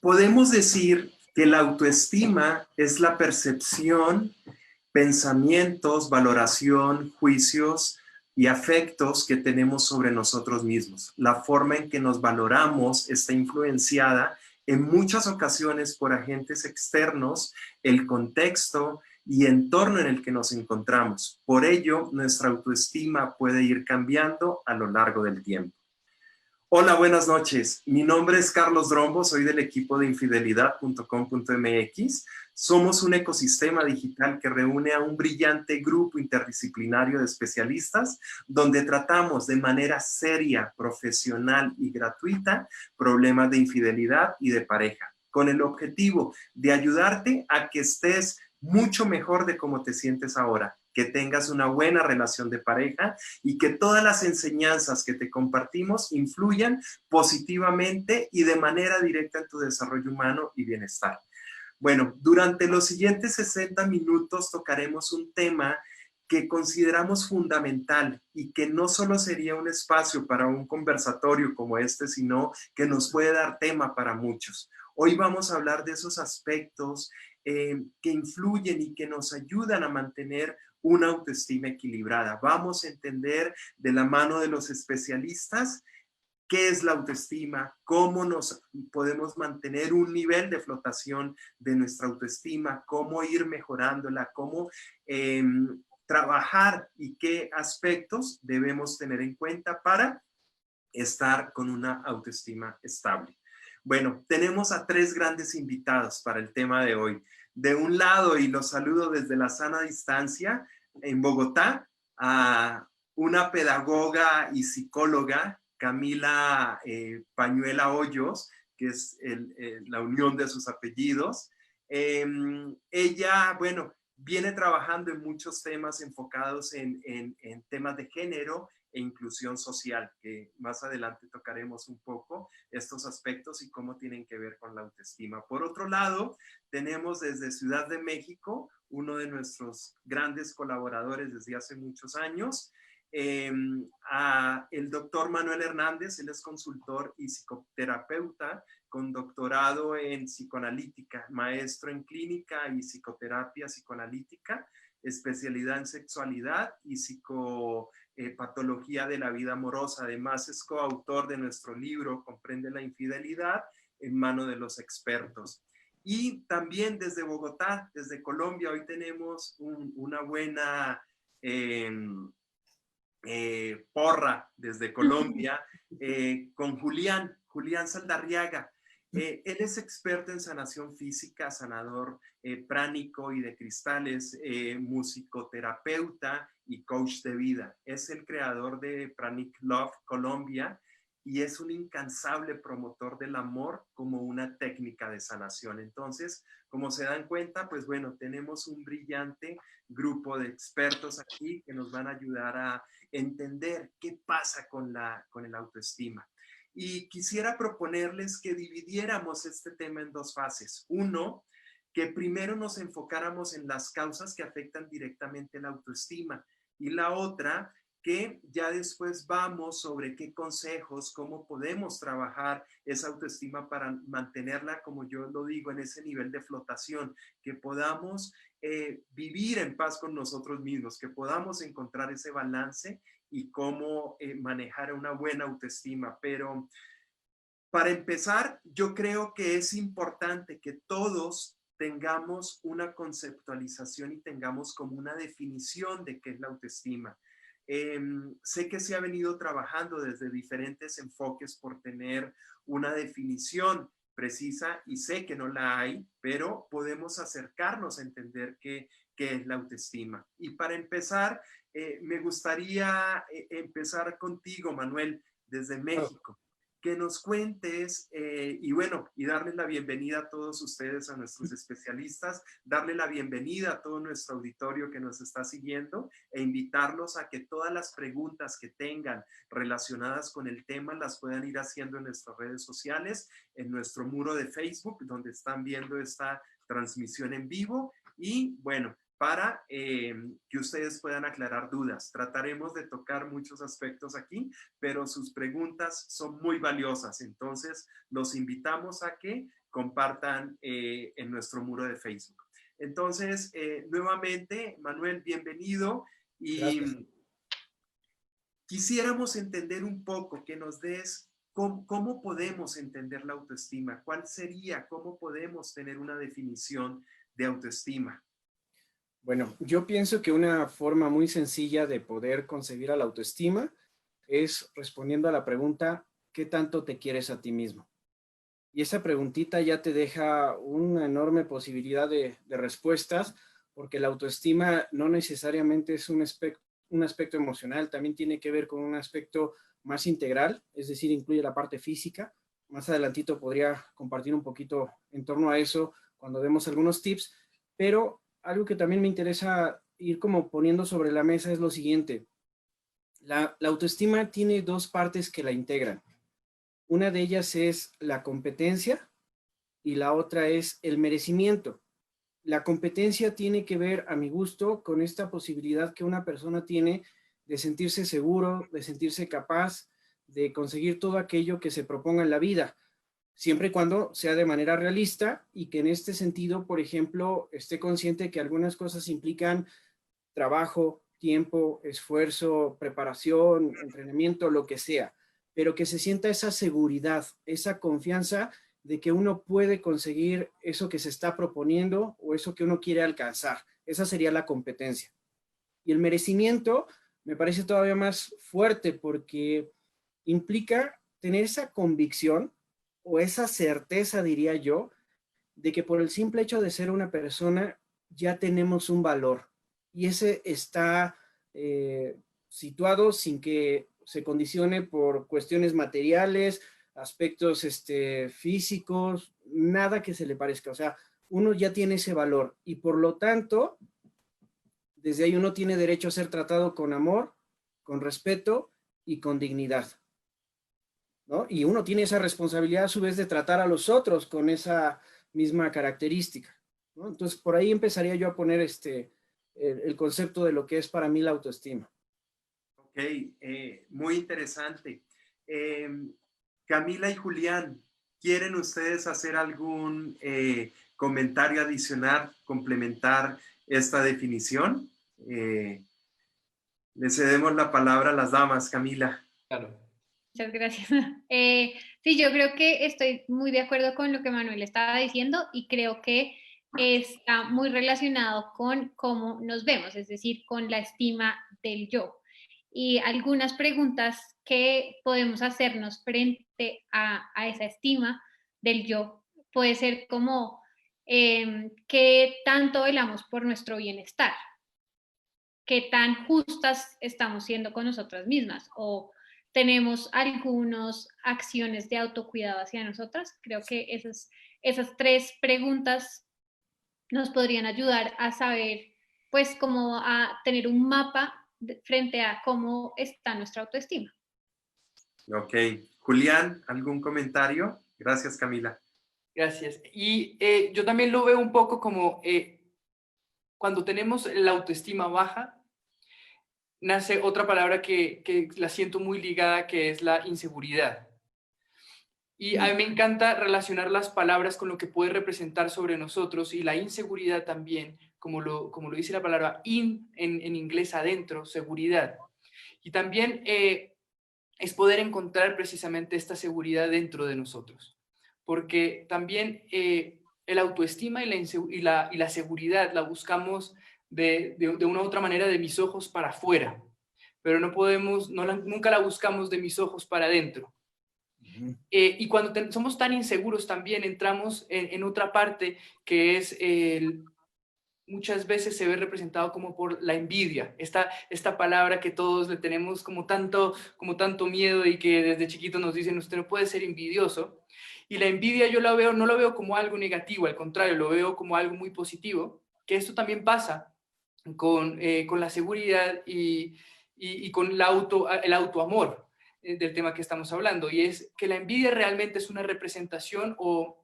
Podemos decir que la autoestima es la percepción, pensamientos, valoración, juicios y afectos que tenemos sobre nosotros mismos. La forma en que nos valoramos está influenciada en muchas ocasiones por agentes externos, el contexto y entorno en el que nos encontramos. Por ello, nuestra autoestima puede ir cambiando a lo largo del tiempo. Hola, buenas noches. Mi nombre es Carlos Drombo, soy del equipo de infidelidad.com.mx. Somos un ecosistema digital que reúne a un brillante grupo interdisciplinario de especialistas donde tratamos de manera seria, profesional y gratuita problemas de infidelidad y de pareja, con el objetivo de ayudarte a que estés mucho mejor de cómo te sientes ahora, que tengas una buena relación de pareja y que todas las enseñanzas que te compartimos influyan positivamente y de manera directa en tu desarrollo humano y bienestar. Bueno, durante los siguientes 60 minutos tocaremos un tema que consideramos fundamental y que no solo sería un espacio para un conversatorio como este, sino que nos puede dar tema para muchos. Hoy vamos a hablar de esos aspectos que influyen y que nos ayudan a mantener una autoestima equilibrada. Vamos a entender de la mano de los especialistas qué es la autoestima, cómo nos podemos mantener un nivel de flotación de nuestra autoestima, cómo ir mejorándola, cómo trabajar y qué aspectos debemos tener en cuenta para estar con una autoestima estable. Bueno, tenemos a tres grandes invitados para el tema de hoy. De un lado, y los saludo desde la sana distancia, en Bogotá, a una pedagoga y psicóloga, Camila Pañuela Hoyos, que es la unión de sus apellidos. Ella, bueno, viene trabajando en muchos temas enfocados en temas de género e inclusión social, que más adelante tocaremos un poco estos aspectos y cómo tienen que ver con la autoestima. Por otro lado, tenemos desde Ciudad de México, uno de nuestros grandes colaboradores desde hace muchos años, a el doctor Manuel Hernández. Él es consultor y psicoterapeuta con doctorado en psicoanalítica, maestro en clínica y psicoterapia psicoanalítica, especialidad en sexualidad y psicopatología de la vida amorosa. Además, es coautor de nuestro libro Comprende la infidelidad en mano de los expertos. Y también desde Bogotá, desde Colombia, hoy tenemos una buena porra desde Colombia con Julián Saldarriaga. Él es experto en sanación física, sanador pránico y de cristales, musicoterapeuta y coach de vida. Es el creador de Pranic Love Colombia y es un incansable promotor del amor como una técnica de sanación. Entonces, como se dan cuenta, pues bueno, tenemos un brillante grupo de expertos aquí que nos van a ayudar a entender qué pasa con el autoestima. Y quisiera proponerles que dividiéramos este tema en dos fases. Uno, que primero nos enfocáramos en las causas que afectan directamente la autoestima. Y la otra, que ya después vamos sobre qué consejos, cómo podemos trabajar esa autoestima para mantenerla, como yo lo digo, en ese nivel de flotación, que podamos vivir en paz con nosotros mismos, que podamos encontrar ese balance y cómo manejar una buena autoestima. Pero para empezar, yo creo que es importante que todos tengamos una conceptualización y tengamos como una definición de qué es la autoestima. Sé que se ha venido trabajando desde diferentes enfoques por tener una definición precisa y sé que no la hay, pero podemos acercarnos a entender qué es la autoestima. Y para empezar, me gustaría empezar contigo, Manuel, desde México, que nos cuentes y bueno, y darles la bienvenida a todos ustedes, a nuestros especialistas, darle la bienvenida a todo nuestro auditorio que nos está siguiendo e invitarlos a que todas las preguntas que tengan relacionadas con el tema las puedan ir haciendo en nuestras redes sociales, en nuestro muro de Facebook, donde están viendo esta transmisión en vivo y bueno, para que ustedes puedan aclarar dudas. Trataremos de tocar muchos aspectos aquí, pero sus preguntas son muy valiosas. Entonces, los invitamos a que compartan en nuestro muro de Facebook. Entonces, nuevamente, Manuel, bienvenido y Gracias. quisiéramos entender un poco, que nos des cómo podemos entender la autoestima, cuál sería, cómo podemos tener una definición de autoestima. Bueno, yo pienso que una forma muy sencilla de poder concebir a la autoestima es respondiendo a la pregunta, ¿qué tanto te quieres a ti mismo? Y esa preguntita ya te deja una enorme posibilidad de respuestas, porque la autoestima no necesariamente es un aspecto emocional, también tiene que ver con un aspecto más integral, es decir, incluye la parte física. Más adelantito podría compartir un poquito en torno a eso cuando demos algunos tips, pero algo que también me interesa ir como poniendo sobre la mesa es lo siguiente. La autoestima tiene dos partes que la integran. Una de ellas es la competencia y la otra es el merecimiento. La competencia tiene que ver, a mi gusto, con esta posibilidad que una persona tiene de sentirse seguro, de sentirse capaz, de conseguir todo aquello que se proponga en la vida, siempre y cuando sea de manera realista y que en este sentido, por ejemplo, esté consciente que algunas cosas implican trabajo, tiempo, esfuerzo, preparación, entrenamiento, lo que sea, pero que se sienta esa seguridad, esa confianza de que uno puede conseguir eso que se está proponiendo o eso que uno quiere alcanzar. Esa sería la competencia. Y el merecimiento me parece todavía más fuerte porque implica tener esa convicción o esa certeza, diría yo, de que por el simple hecho de ser una persona ya tenemos un valor y ese está situado sin que se condicione por cuestiones materiales, aspectos físicos, nada que se le parezca. O sea, uno ya tiene ese valor y por lo tanto, desde ahí uno tiene derecho a ser tratado con amor, con respeto y con dignidad, ¿no? Y uno tiene esa responsabilidad a su vez de tratar a los otros con esa misma característica, ¿no? Entonces, por ahí empezaría yo a poner el concepto de lo que es para mí la autoestima. Ok, muy interesante. Camila y Julián, ¿quieren ustedes hacer algún comentario adicional, complementar esta definición? Le cedemos la palabra a las damas, Camila. Claro. Muchas gracias. Sí, yo creo que estoy muy de acuerdo con lo que Manuel estaba diciendo y creo que está muy relacionado con cómo nos vemos, es decir, con la estima del yo. Y algunas preguntas que podemos hacernos frente a esa estima del yo puede ser como qué tanto velamos por nuestro bienestar, qué tan justas estamos siendo con nosotras mismas o tenemos algunas acciones de autocuidado hacia nosotras. Creo que esas tres preguntas nos podrían ayudar a saber, pues, cómo a tener un mapa frente a cómo está nuestra autoestima. Ok. Julián, ¿algún comentario? Gracias, Camila. Gracias. Y yo también lo veo un poco como cuando tenemos la autoestima baja, nace otra palabra que la siento muy ligada, que es la inseguridad. Y a mí me encanta relacionar las palabras con lo que puede representar sobre nosotros y la inseguridad también, como lo dice la palabra en inglés adentro, seguridad. Y también es poder encontrar precisamente esta seguridad dentro de nosotros. Porque también el autoestima y la seguridad la buscamos de una u otra manera de mis ojos para afuera, pero no podemos, nunca la buscamos de mis ojos para adentro. Y cuando somos tan inseguros también entramos en otra parte que es muchas veces se ve representado como por la envidia, esta palabra que todos le tenemos como tanto miedo y que desde chiquito nos dicen usted no puede ser envidioso. Y la envidia yo no lo veo como algo negativo, al contrario, lo veo como algo muy positivo, que esto también pasa con la seguridad y con el autoamor del tema que estamos hablando, y es que la envidia realmente es una representación o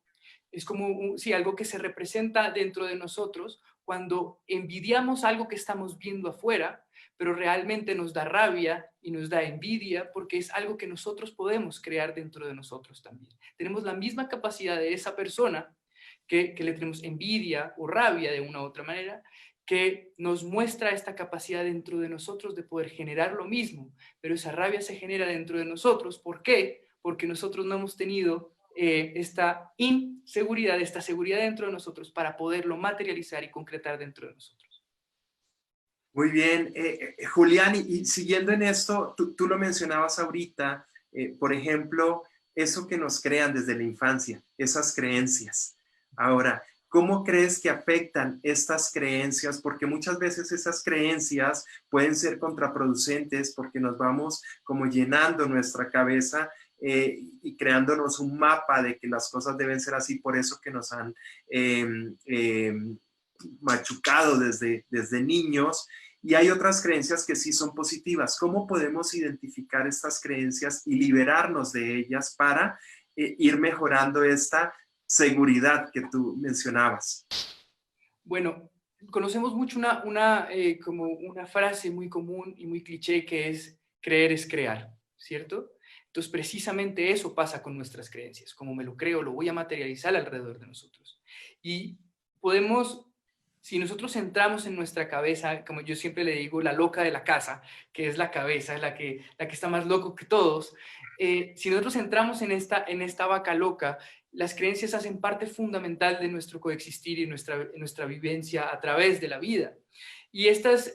es como, sí, algo que se representa dentro de nosotros cuando envidiamos algo que estamos viendo afuera, pero realmente nos da rabia y nos da envidia porque es algo que nosotros podemos crear dentro de nosotros también. Tenemos la misma capacidad de esa persona que le tenemos envidia o rabia de una u otra manera, que nos muestra esta capacidad dentro de nosotros de poder generar lo mismo, pero esa rabia se genera dentro de nosotros. ¿Por qué? Porque nosotros no hemos tenido esta inseguridad, esta seguridad dentro de nosotros para poderlo materializar y concretar dentro de nosotros. Muy bien, Julián, y siguiendo en esto, tú lo mencionabas ahorita, por ejemplo, eso que nos crean desde la infancia, esas creencias. Ahora, ¿cómo crees que afectan estas creencias? Porque muchas veces esas creencias pueden ser contraproducentes porque nos vamos como llenando nuestra cabeza y creándonos un mapa de que las cosas deben ser así, por eso que nos han machucado desde niños. Y hay otras creencias que sí son positivas. ¿Cómo podemos identificar estas creencias y liberarnos de ellas para ir mejorando esta seguridad que tú mencionabas? Bueno, conocemos mucho como una frase muy común y muy cliché que es creer es crear, ¿cierto? Entonces, precisamente eso pasa con nuestras creencias. Como me lo creo, lo voy a materializar alrededor de nosotros. Y podemos, si nosotros entramos en nuestra cabeza, como yo siempre le digo, la loca de la casa, que es la cabeza, la que está más loco que todos, si nosotros entramos en esta vaca loca, las creencias hacen parte fundamental de nuestro coexistir y nuestra vivencia a través de la vida. Y estas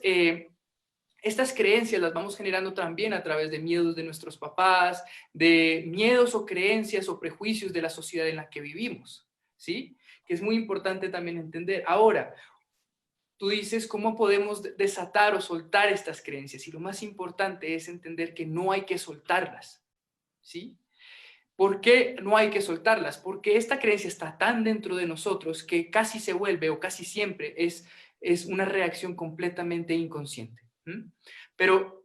creencias las vamos generando también a través de miedos de nuestros papás, de miedos o creencias o prejuicios de la sociedad en la que vivimos, ¿sí? Que es muy importante también entender. Ahora, tú dices cómo podemos desatar o soltar estas creencias, y lo más importante es entender que no hay que soltarlas, ¿sí? ¿Por qué no hay que soltarlas? Porque esta creencia está tan dentro de nosotros que casi se vuelve, o casi siempre, es una reacción completamente inconsciente. Pero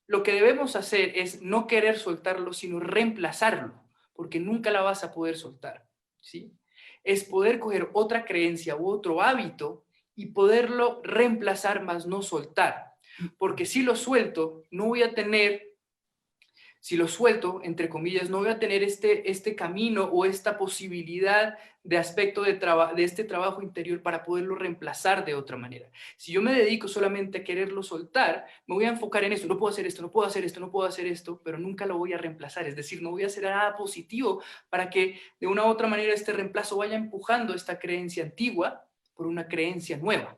lo que debemos hacer es no querer soltarlo, sino reemplazarlo, porque nunca la vas a poder soltar, ¿sí? Es poder coger otra creencia u otro hábito y poderlo reemplazar, más no soltar. Porque si lo suelto, entre comillas, no voy a tener este camino o esta posibilidad de aspecto de este trabajo interior para poderlo reemplazar de otra manera. Si yo me dedico solamente a quererlo soltar, me voy a enfocar en esto, no puedo hacer esto, no puedo hacer esto, no puedo hacer esto, pero nunca lo voy a reemplazar. Es decir, no voy a hacer nada positivo para que de una u otra manera este reemplazo vaya empujando esta creencia antigua por una creencia nueva.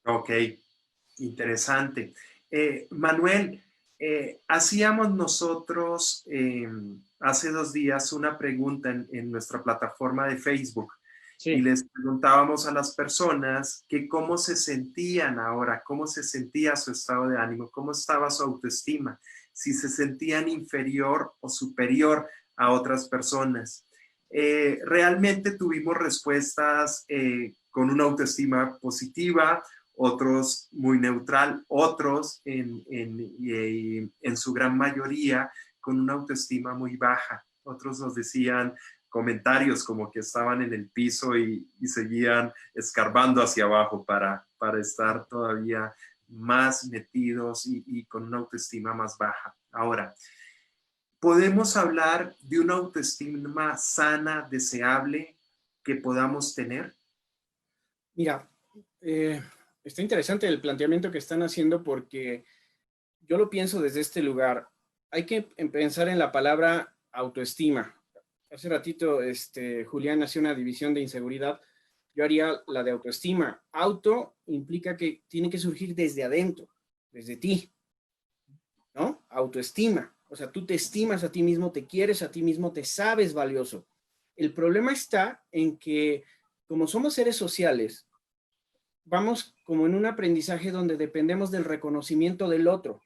Ok, interesante. Manuel, hacíamos nosotros hace 2 días una pregunta en nuestra plataforma de Facebook. Sí. Y les preguntábamos a las personas que cómo se sentían ahora, cómo se sentía su estado de ánimo, cómo estaba su autoestima, si se sentían inferior o superior a otras personas. Realmente tuvimos respuestas con una autoestima positiva, otros muy neutral, otros en su gran mayoría con una autoestima muy baja. Otros nos decían comentarios como que estaban en el piso y seguían escarbando hacia abajo para estar todavía más metidos y con una autoestima más baja. Ahora, ¿podemos hablar de una autoestima sana, deseable, que podamos tener? Mira, está interesante el planteamiento que están haciendo porque yo lo pienso desde este lugar. Hay que pensar en la palabra autoestima. Hace ratito Julián hacía una división de inseguridad. Yo haría la de autoestima. Auto implica que tiene que surgir desde adentro, desde ti, ¿no? Autoestima. O sea, tú te estimas a ti mismo, te quieres a ti mismo, te sabes valioso. El problema está en que, como somos seres sociales, vamos como en un aprendizaje donde dependemos del reconocimiento del otro.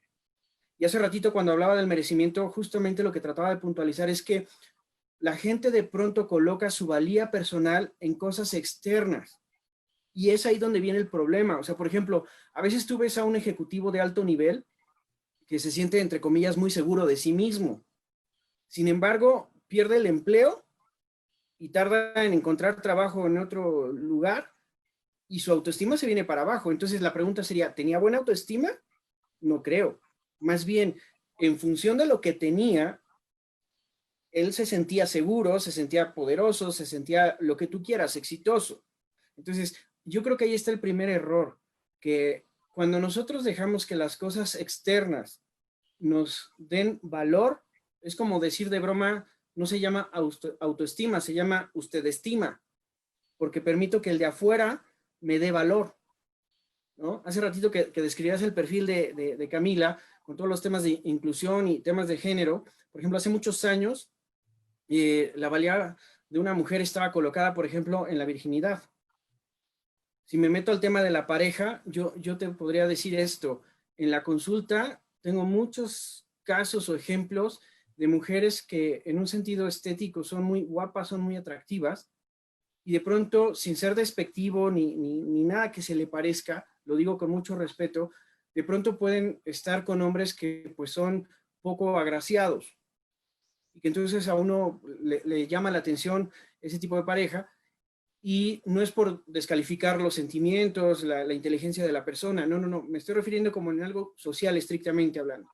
Y hace ratito cuando hablaba del merecimiento, justamente lo que trataba de puntualizar es que la gente de pronto coloca su valía personal en cosas externas. Y es ahí donde viene el problema. O sea, por ejemplo, a veces tú ves a un ejecutivo de alto nivel que se siente, entre comillas, muy seguro de sí mismo. Sin embargo, pierde el empleo y tarda en encontrar trabajo en otro lugar y su autoestima se viene para abajo. Entonces la pregunta sería, ¿tenía buena autoestima? No creo. Más bien, en función de lo que tenía, él se sentía seguro, se sentía poderoso, se sentía lo que tú quieras, exitoso. Entonces, yo creo que ahí está el primer error, que cuando nosotros dejamos que las cosas externas nos den valor, es como decir de broma, no se llama autoestima, se llama ustedestima, porque permito que el de afuera me dé valor, ¿no? Hace ratito que describías el perfil de Camila, con todos los temas de inclusión y temas de género. Por ejemplo, hace muchos años, la valía de una mujer estaba colocada, por ejemplo, en la virginidad. Si me meto al tema de la pareja, yo te podría decir esto. En la consulta tengo muchos casos o ejemplos de mujeres que en un sentido estético son muy guapas, son muy atractivas, y de pronto, sin ser despectivo ni nada que se le parezca, lo digo con mucho respeto, de pronto pueden estar con hombres que pues son poco agraciados, y que entonces a uno le llama la atención ese tipo de pareja, y no es por descalificar los sentimientos, la inteligencia de la persona, no, me estoy refiriendo como en algo social estrictamente hablando.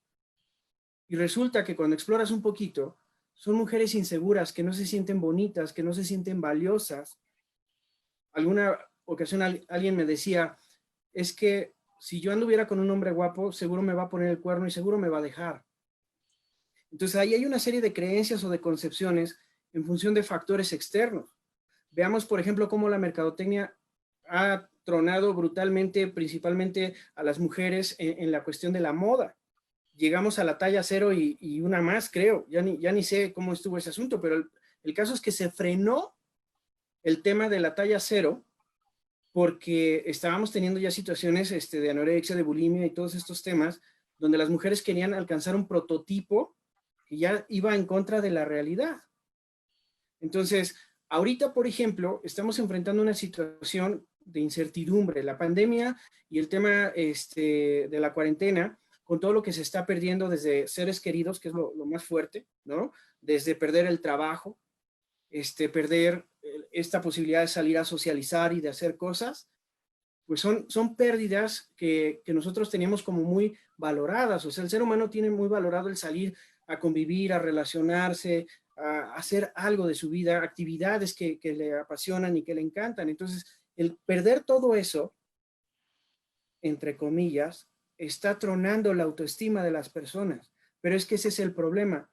Y resulta que cuando exploras un poquito, son mujeres inseguras, que no se sienten bonitas, que no se sienten valiosas. Alguna ocasión alguien me decía, es que si yo anduviera con un hombre guapo, seguro me va a poner el cuerno y seguro me va a dejar. Entonces ahí hay una serie de creencias o de concepciones en función de factores externos. Veamos, por ejemplo, cómo la mercadotecnia ha tronado brutalmente, principalmente a las mujeres en la cuestión de la moda. Llegamos a la talla 0 y una más, creo. Ya ni sé cómo estuvo ese asunto, pero el caso es que se frenó el tema de la talla 0 porque estábamos teniendo ya situaciones de anorexia, de bulimia y todos estos temas, donde las mujeres querían alcanzar un prototipo que ya iba en contra de la realidad. Entonces, ahorita, por ejemplo, estamos enfrentando una situación de incertidumbre, la pandemia y el tema de la cuarentena, con todo lo que se está perdiendo desde seres queridos, que es lo más fuerte, ¿no? Desde perder el trabajo, perder esta posibilidad de salir a socializar y de hacer cosas, pues son pérdidas que nosotros teníamos como muy valoradas. O sea, el ser humano tiene muy valorado el salir a convivir, a relacionarse, a hacer algo de su vida, actividades que le apasionan y que le encantan. Entonces, el perder todo eso, entre comillas, está tronando la autoestima de las personas. Pero es que ese es el problema,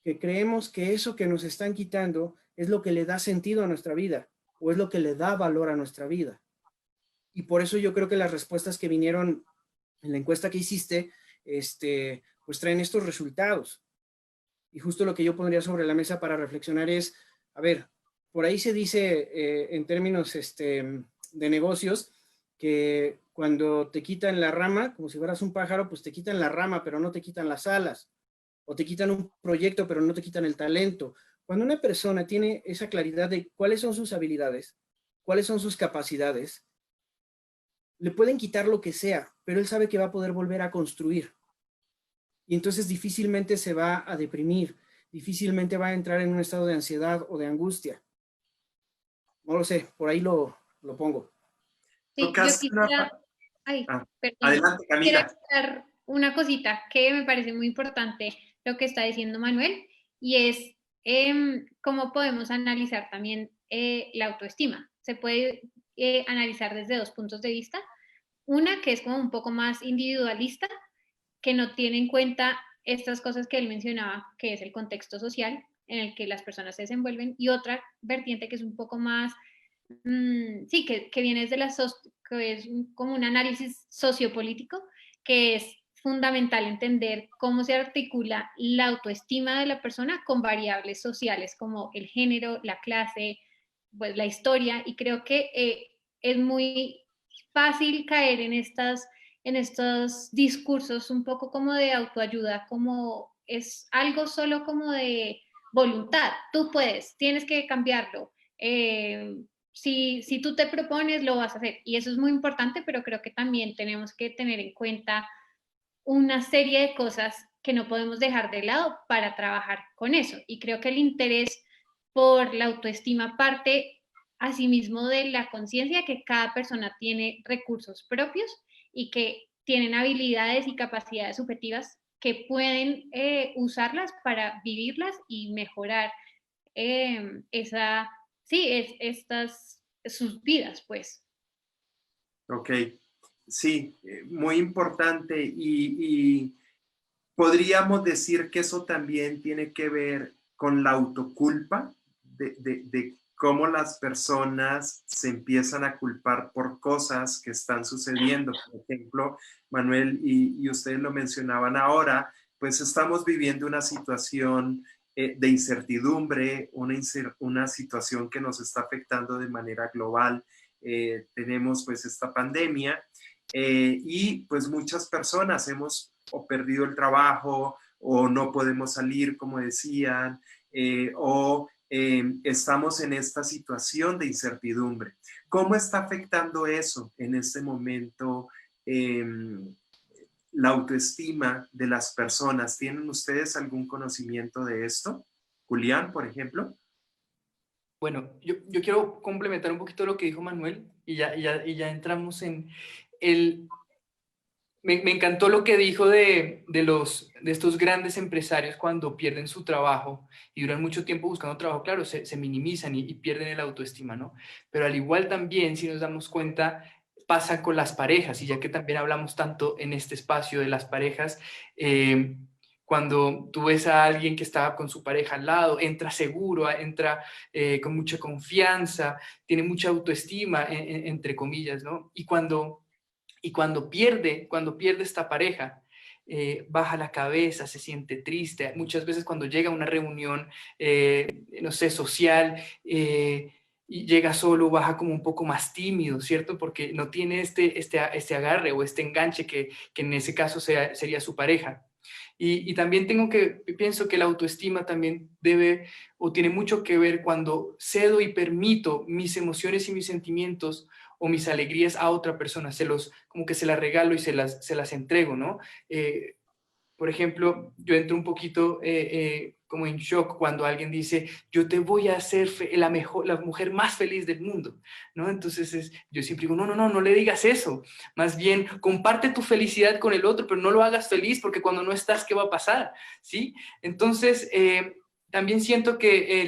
que creemos que eso que nos están quitando es lo que le da sentido a nuestra vida o es lo que le da valor a nuestra vida. Y por eso yo creo que las respuestas que vinieron en la encuesta que hiciste, pues traen estos resultados. Y justo lo que yo pondría sobre la mesa para reflexionar es, a ver, por ahí se dice en términos de negocios que cuando te quitan la rama, como si fueras un pájaro, pues te quitan la rama, pero no te quitan las alas. O te quitan un proyecto, pero no te quitan el talento. Cuando una persona tiene esa claridad de cuáles son sus habilidades, cuáles son sus capacidades, le pueden quitar lo que sea, pero él sabe que va a poder volver a construir. Y entonces difícilmente se va a deprimir, difícilmente va a entrar en un estado de ansiedad o de angustia. No lo sé, por ahí lo pongo. Sí, yo quisiera, ay, perdón, Adelante, quisiera Camila. contar una cosita que me parece muy importante lo que está diciendo Manuel, y es cómo podemos analizar también la autoestima. Se puede analizar desde dos puntos de vista. Una que es como un poco más individualista, que no tiene en cuenta estas cosas que él mencionaba, que es el contexto social en el que las personas se desenvuelven, y otra vertiente que es un poco más, sí, que viene desde que es como un análisis sociopolítico, que es fundamental entender cómo se articula la autoestima de la persona con variables sociales como el género, la clase, pues la historia, y creo que es muy fácil caer en estos discursos un poco como de autoayuda, como es algo solo como de voluntad, tú puedes, tienes que cambiarlo, si tú te propones lo vas a hacer, y eso es muy importante, pero creo que también tenemos que tener en cuenta una serie de cosas que no podemos dejar de lado para trabajar con eso, y creo que el interés por la autoestima parte asimismo de la conciencia que cada persona tiene recursos propios y que tienen habilidades y capacidades subjetivas que pueden usarlas para vivirlas y mejorar sus vidas, pues. Ok, sí, muy importante y podríamos decir que eso también tiene que ver con la autoculpa, de cómo las personas se empiezan a culpar por cosas que están sucediendo. Por ejemplo, Manuel, y ustedes lo mencionaban ahora, pues estamos viviendo una situación de incertidumbre, una situación que nos está afectando de manera global. Tenemos pues esta pandemia y pues muchas personas hemos o perdido el trabajo o no podemos salir, como decían, o estamos en esta situación de incertidumbre. ¿Cómo está afectando eso en este momento la autoestima de las personas? ¿Tienen ustedes algún conocimiento de esto? Julián, por ejemplo. Bueno, yo quiero complementar un poquito lo que dijo Manuel y ya entramos en el... Me encantó lo que dijo de estos grandes empresarios cuando pierden su trabajo y duran mucho tiempo buscando trabajo, claro, se minimizan y pierden el autoestima, ¿no? Pero al igual también, si nos damos cuenta, pasa con las parejas, y ya que también hablamos tanto en este espacio de las parejas, cuando tú ves a alguien que estaba con su pareja al lado, entra seguro, entra con mucha confianza, tiene mucha autoestima, entre comillas, ¿no? Y cuando pierde esta pareja, baja la cabeza, se siente triste. Muchas veces cuando llega a una reunión, no sé, social, y llega solo, baja como un poco más tímido, ¿cierto? Porque no tiene este agarre o este enganche que en ese caso sería su pareja. Y también pienso que la autoestima también debe o tiene mucho que ver cuando cedo y permito mis emociones y mis sentimientos o mis alegrías a otra persona, como que se las regalo y se las entrego, ¿no? Por ejemplo, yo entro un poquito como en shock cuando alguien dice, yo te voy a hacer la mujer más feliz del mundo, ¿no? Entonces yo siempre digo, no le digas eso. Más bien, comparte tu felicidad con el otro, pero no lo hagas feliz porque cuando no estás, ¿qué va a pasar? ¿Sí? Entonces, también siento que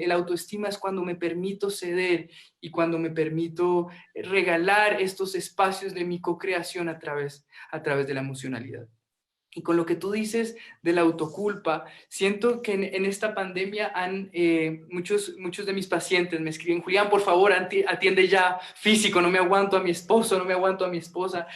el autoestima es cuando me permito ceder y cuando me permito regalar estos espacios de mi co-creación a través de la emocionalidad. Y con lo que tú dices de la autoculpa, siento que en esta pandemia muchos de mis pacientes me escriben, Julián, por favor, atiende ya físico, no me aguanto a mi esposo, no me aguanto a mi esposa.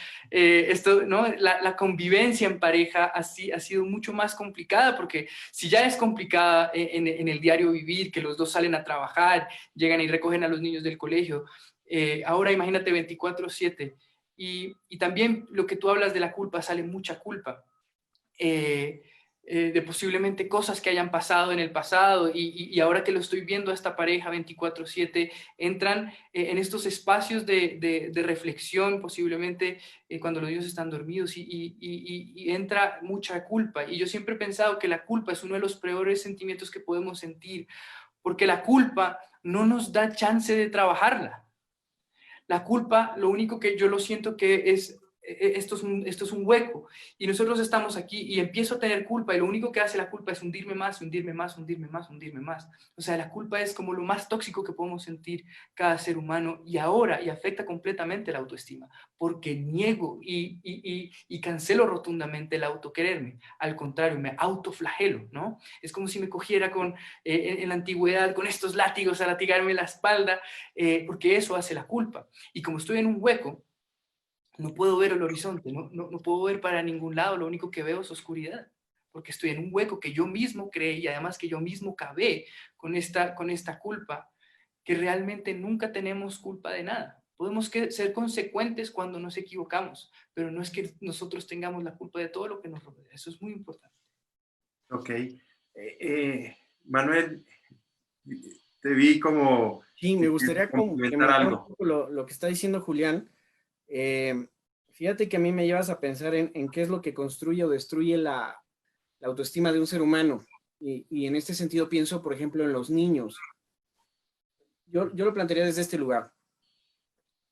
¿No? La convivencia en pareja ha sido mucho más complicada, porque si ya es complicada en el diario vivir, que los dos salen a trabajar, llegan y recogen a los niños del colegio, ahora imagínate 24/7. Y también lo que tú hablas de la culpa, sale mucha culpa. De posiblemente cosas que hayan pasado en el pasado y ahora que lo estoy viendo a esta pareja 24/7, entran en estos espacios de reflexión, posiblemente cuando los niños están dormidos y entra mucha culpa. Y yo siempre he pensado que la culpa es uno de los peores sentimientos que podemos sentir, porque la culpa no nos da chance de trabajarla. La culpa, lo único que yo lo siento que esto es un hueco y nosotros estamos aquí y empiezo a tener culpa y lo único que hace la culpa es hundirme más, hundirme más, hundirme más, hundirme más. O sea, la culpa es como lo más tóxico que podemos sentir cada ser humano y afecta completamente la autoestima, porque niego y cancelo rotundamente el autoquererme. Al contrario, me autoflagelo, ¿no? Es como si me cogiera en la antigüedad con estos látigos a latigarme la espalda, porque eso hace la culpa. Y como estoy en un hueco, no puedo ver el horizonte, no puedo ver para ningún lado, lo único que veo es oscuridad, porque estoy en un hueco que yo mismo creé y además que yo mismo cavé con esta culpa, que realmente nunca tenemos culpa de nada. Podemos ser consecuentes cuando nos equivocamos, pero no es que nosotros tengamos la culpa de todo lo que nos rodea. Eso es muy importante. Ok. Manuel, te vi como... Sí, me gustaría complementar un algo. poco lo que está diciendo Julián. Fíjate que a mí me llevas a pensar en qué es lo que construye o destruye la autoestima de un ser humano. Y en este sentido pienso, por ejemplo, en los niños. Yo lo plantearía desde este lugar.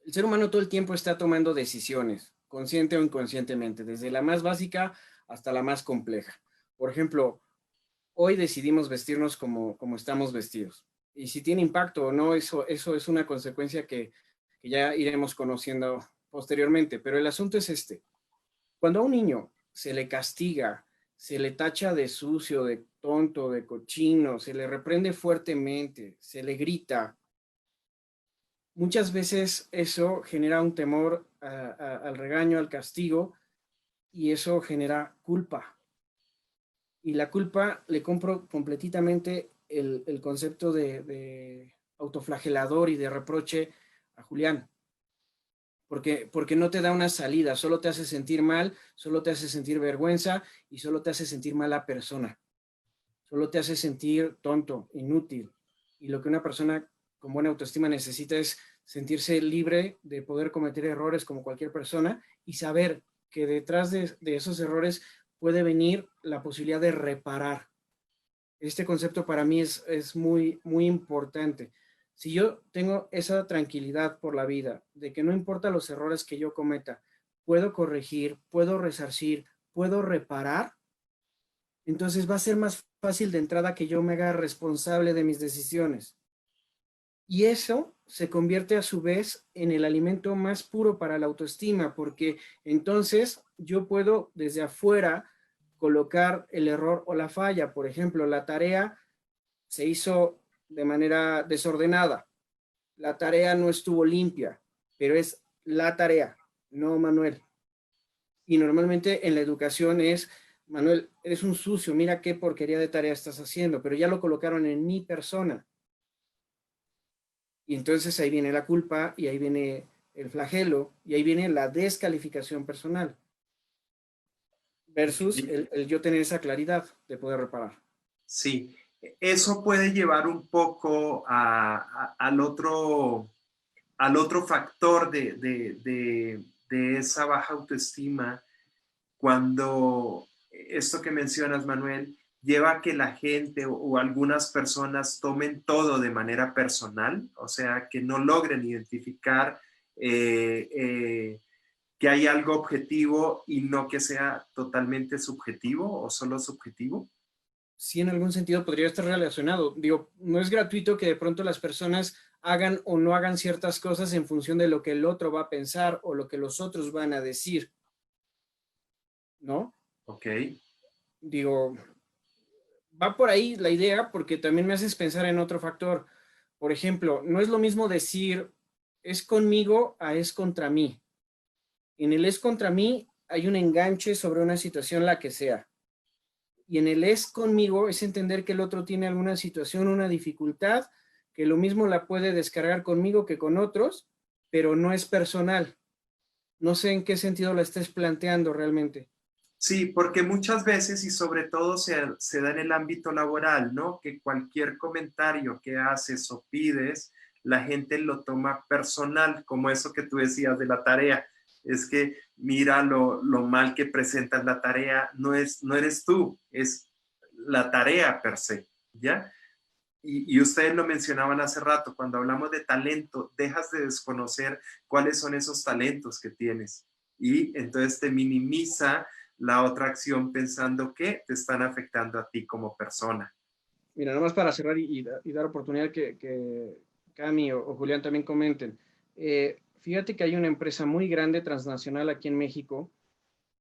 El ser humano todo el tiempo está tomando decisiones, consciente o inconscientemente, desde la más básica hasta la más compleja. Por ejemplo, hoy decidimos vestirnos como estamos vestidos. Y si tiene impacto o no, eso es una consecuencia que ya iremos conociendo posteriormente. Pero el asunto es este. Cuando a un niño se le castiga, se le tacha de sucio, de tonto, de cochino, se le reprende fuertemente, se le grita, muchas veces eso genera un temor al regaño, al castigo, y eso genera culpa. Y la culpa, le compro completamente el concepto de autoflagelador y de reproche a Julián, porque no te da una salida, solo te hace sentir mal, solo te hace sentir vergüenza y solo te hace sentir mala persona, solo te hace sentir tonto, inútil. Y lo que una persona con buena autoestima necesita es sentirse libre de poder cometer errores como cualquier persona y saber que detrás de esos errores puede venir la posibilidad de reparar. Este concepto para mí es muy, muy importante. Si yo tengo esa tranquilidad por la vida, de que no importa los errores que yo cometa, puedo corregir, puedo resarcir, puedo reparar, entonces va a ser más fácil de entrada que yo me haga responsable de mis decisiones. Y eso se convierte a su vez en el alimento más puro para la autoestima, porque entonces yo puedo desde afuera colocar el error o la falla. Por ejemplo, la tarea se hizo de manera desordenada, la tarea no estuvo limpia, pero es la tarea, no Manuel. Y normalmente en la educación es, Manuel, eres un sucio, mira qué porquería de tarea estás haciendo, pero ya lo colocaron en mi persona. Y entonces ahí viene la culpa y ahí viene el flagelo y ahí viene la descalificación personal versus el yo tener esa claridad de poder reparar. Sí, eso puede llevar un poco al otro factor de esa baja autoestima, cuando esto que mencionas, Manuel, lleva a que la gente o algunas personas tomen todo de manera personal, o sea, que no logren identificar que hay algo objetivo y no que sea totalmente subjetivo o solo subjetivo. Sí, en algún sentido podría estar relacionado. Digo, no es gratuito que de pronto las personas hagan o no hagan ciertas cosas en función de lo que el otro va a pensar o lo que los otros van a decir, ¿no? Ok. Digo, va por ahí la idea porque también me haces pensar en otro factor. Por ejemplo, no es lo mismo decir es conmigo a es contra mí. En el es contra mí hay un enganche sobre una situación, la que sea. Y en el es conmigo es entender que el otro tiene alguna situación, una dificultad, que lo mismo la puede descargar conmigo que con otros, pero no es personal. No sé en qué sentido la estés planteando realmente. Sí, porque muchas veces y sobre todo se da en el ámbito laboral, ¿no? Que cualquier comentario que haces o pides, la gente lo toma personal, como eso que tú decías de la tarea. Es que mira lo mal que presentas la tarea, no eres tú, es la tarea per se, ¿ya? Y ustedes lo mencionaban hace rato, cuando hablamos de talento, dejas de desconocer cuáles son esos talentos que tienes y entonces te minimiza la otra acción pensando que te están afectando a ti como persona. Mira, nada más para cerrar y dar oportunidad que Cami o Julián también comenten. Fíjate que hay una empresa muy grande transnacional aquí en México,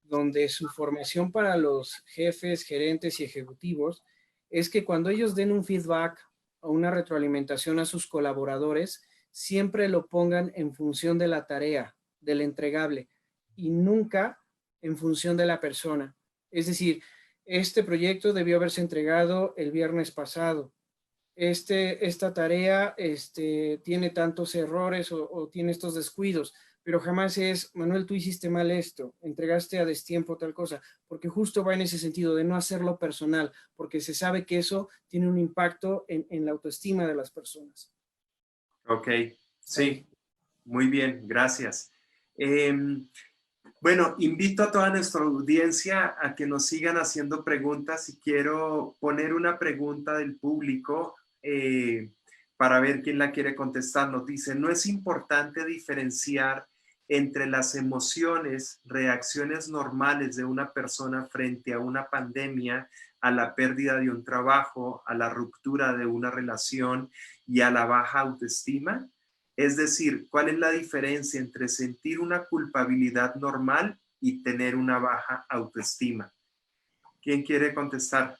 donde su formación para los jefes, gerentes y ejecutivos es que cuando ellos den un feedback o una retroalimentación a sus colaboradores, siempre lo pongan en función de la tarea, del entregable, y nunca en función de la persona. Es decir, este proyecto debió haberse entregado el viernes pasado. Esta tarea tiene tantos errores o tiene estos descuidos, pero jamás es, Manuel, tú hiciste mal esto, entregaste a destiempo tal cosa, porque justo va en ese sentido de no hacerlo personal, porque se sabe que eso tiene un impacto en la autoestima de las personas. Ok, sí, muy bien, gracias. Bueno, invito a toda nuestra audiencia a que nos sigan haciendo preguntas y quiero poner una pregunta del público para ver quién la quiere contestar, nos dice, no es importante diferenciar entre las emociones, reacciones normales de una persona frente a una pandemia, a la pérdida de un trabajo, a la ruptura de una relación y a la baja autoestima. Es decir, ¿cuál es la diferencia entre sentir una culpabilidad normal y tener una baja autoestima? ¿Quién quiere contestar?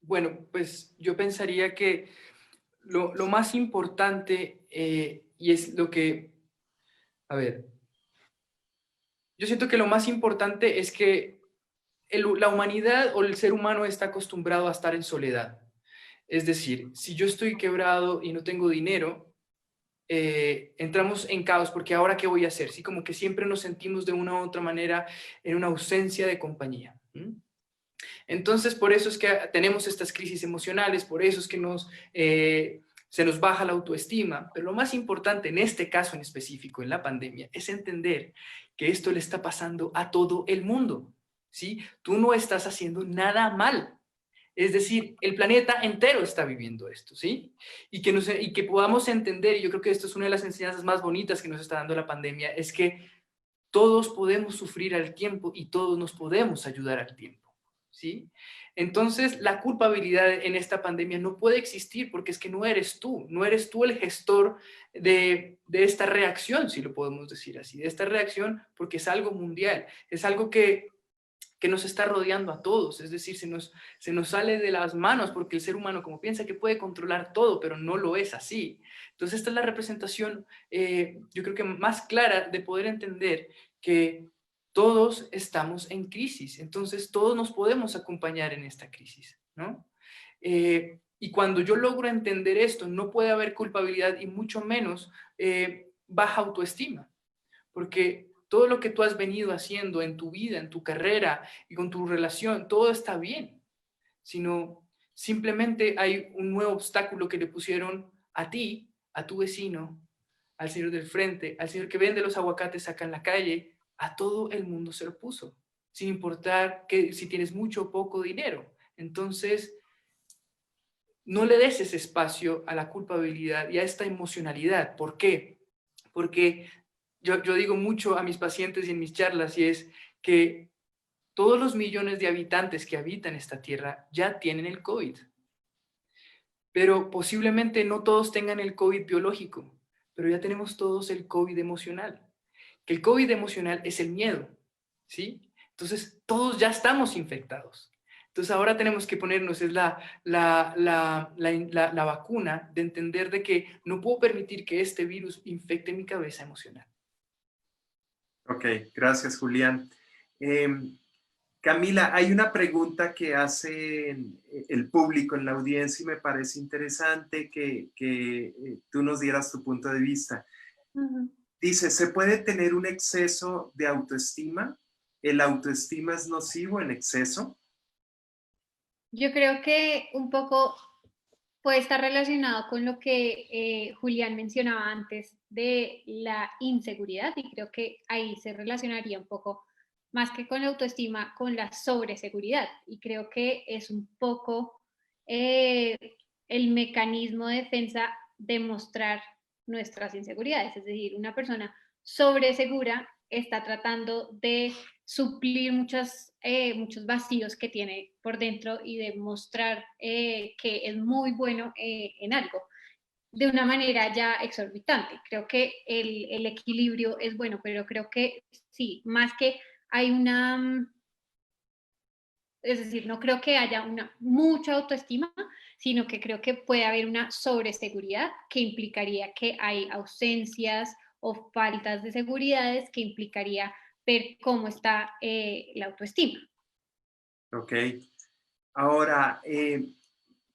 Bueno, pues yo pensaría que lo más importante, y es lo que, a ver, yo siento que lo más importante es que la humanidad o el ser humano está acostumbrado a estar en soledad. Es decir, si yo estoy quebrado y no tengo dinero, entramos en caos porque ahora qué voy a hacer, ¿sí? Como que siempre nos sentimos de una u otra manera en una ausencia de compañía. Entonces, por eso es que tenemos estas crisis emocionales, por eso es que se nos baja la autoestima, pero lo más importante en este caso en específico, en la pandemia, es entender que esto le está pasando a todo el mundo, ¿sí? Tú no estás haciendo nada mal. Es decir, el planeta entero está viviendo esto, ¿sí? Y que podamos entender, y yo creo que esto es una de las enseñanzas más bonitas que nos está dando la pandemia, es que todos podemos sufrir al tiempo y todos nos podemos ayudar al tiempo, ¿sí? Entonces, la culpabilidad en esta pandemia no puede existir porque es que no eres tú el gestor de esta reacción, si lo podemos decir así, de esta reacción, porque es algo mundial, es algo que nos está rodeando a todos, es decir, se nos sale de las manos porque el ser humano como piensa que puede controlar todo, pero no lo es así. Entonces esta es la representación, yo creo que más clara de poder entender que todos estamos en crisis, entonces todos nos podemos acompañar en esta crisis, ¿no? Y cuando yo logro entender esto, no puede haber culpabilidad y mucho menos baja autoestima, porque todo lo que tú has venido haciendo en tu vida, en tu carrera y con tu relación, todo está bien, sino simplemente hay un nuevo obstáculo que le pusieron a ti, a tu vecino, al señor del frente, al señor que vende los aguacates acá en la calle, a todo el mundo se lo puso, sin importar que si tienes mucho o poco dinero. Entonces, no le des ese espacio a la culpabilidad y a esta emocionalidad. ¿Por qué? Porque yo digo mucho a mis pacientes y en mis charlas, y es que todos los millones de habitantes que habitan esta tierra ya tienen el COVID, pero posiblemente no todos tengan el COVID biológico, pero ya tenemos todos el COVID emocional, que el COVID emocional es el miedo, ¿sí? Entonces, todos ya estamos infectados. Entonces, ahora tenemos que ponernos es la vacuna de entender de que no puedo permitir que este virus infecte mi cabeza emocional. Ok, gracias, Julián. Camila, hay una pregunta que hace el público en la audiencia y me parece interesante que tú nos dieras tu punto de vista. Dice, ¿se puede tener un exceso de autoestima? ¿El autoestima es nocivo en exceso? Yo creo que un poco puede estar relacionado con lo que Julián mencionaba antes de la inseguridad, y creo que ahí se relacionaría un poco más que con la autoestima, con la sobreseguridad, y creo que es un poco el mecanismo de defensa de mostrar nuestras inseguridades, es decir, una persona sobresegura está tratando de suplir muchos vacíos que tiene por dentro y de mostrar que es muy bueno en algo de una manera ya exorbitante. Creo que el equilibrio es bueno, pero creo que sí, más que hay una, es decir, no creo que haya una mucha autoestima, sino que creo que puede haber una sobreseguridad que implicaría que hay ausencias o faltas de seguridades que implicaría ver cómo está la autoestima. Ok. Ahora,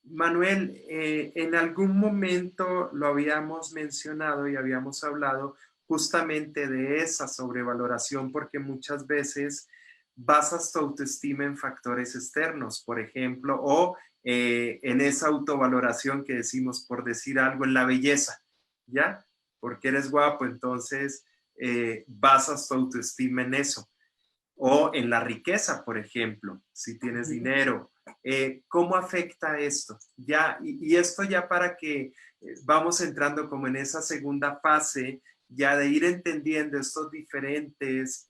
Manuel, en algún momento lo habíamos mencionado y habíamos hablado justamente de esa sobrevaloración porque muchas veces basas tu autoestima en factores externos, por ejemplo, o en esa autovaloración que decimos, por decir algo, en la belleza, ¿ya? Porque eres guapo, entonces basas tu autoestima en eso. O en la riqueza, por ejemplo, si tienes dinero, ¿Cómo afecta esto? Ya, y esto ya para que vamos entrando como en esa segunda fase, ya de ir entendiendo estos diferentes,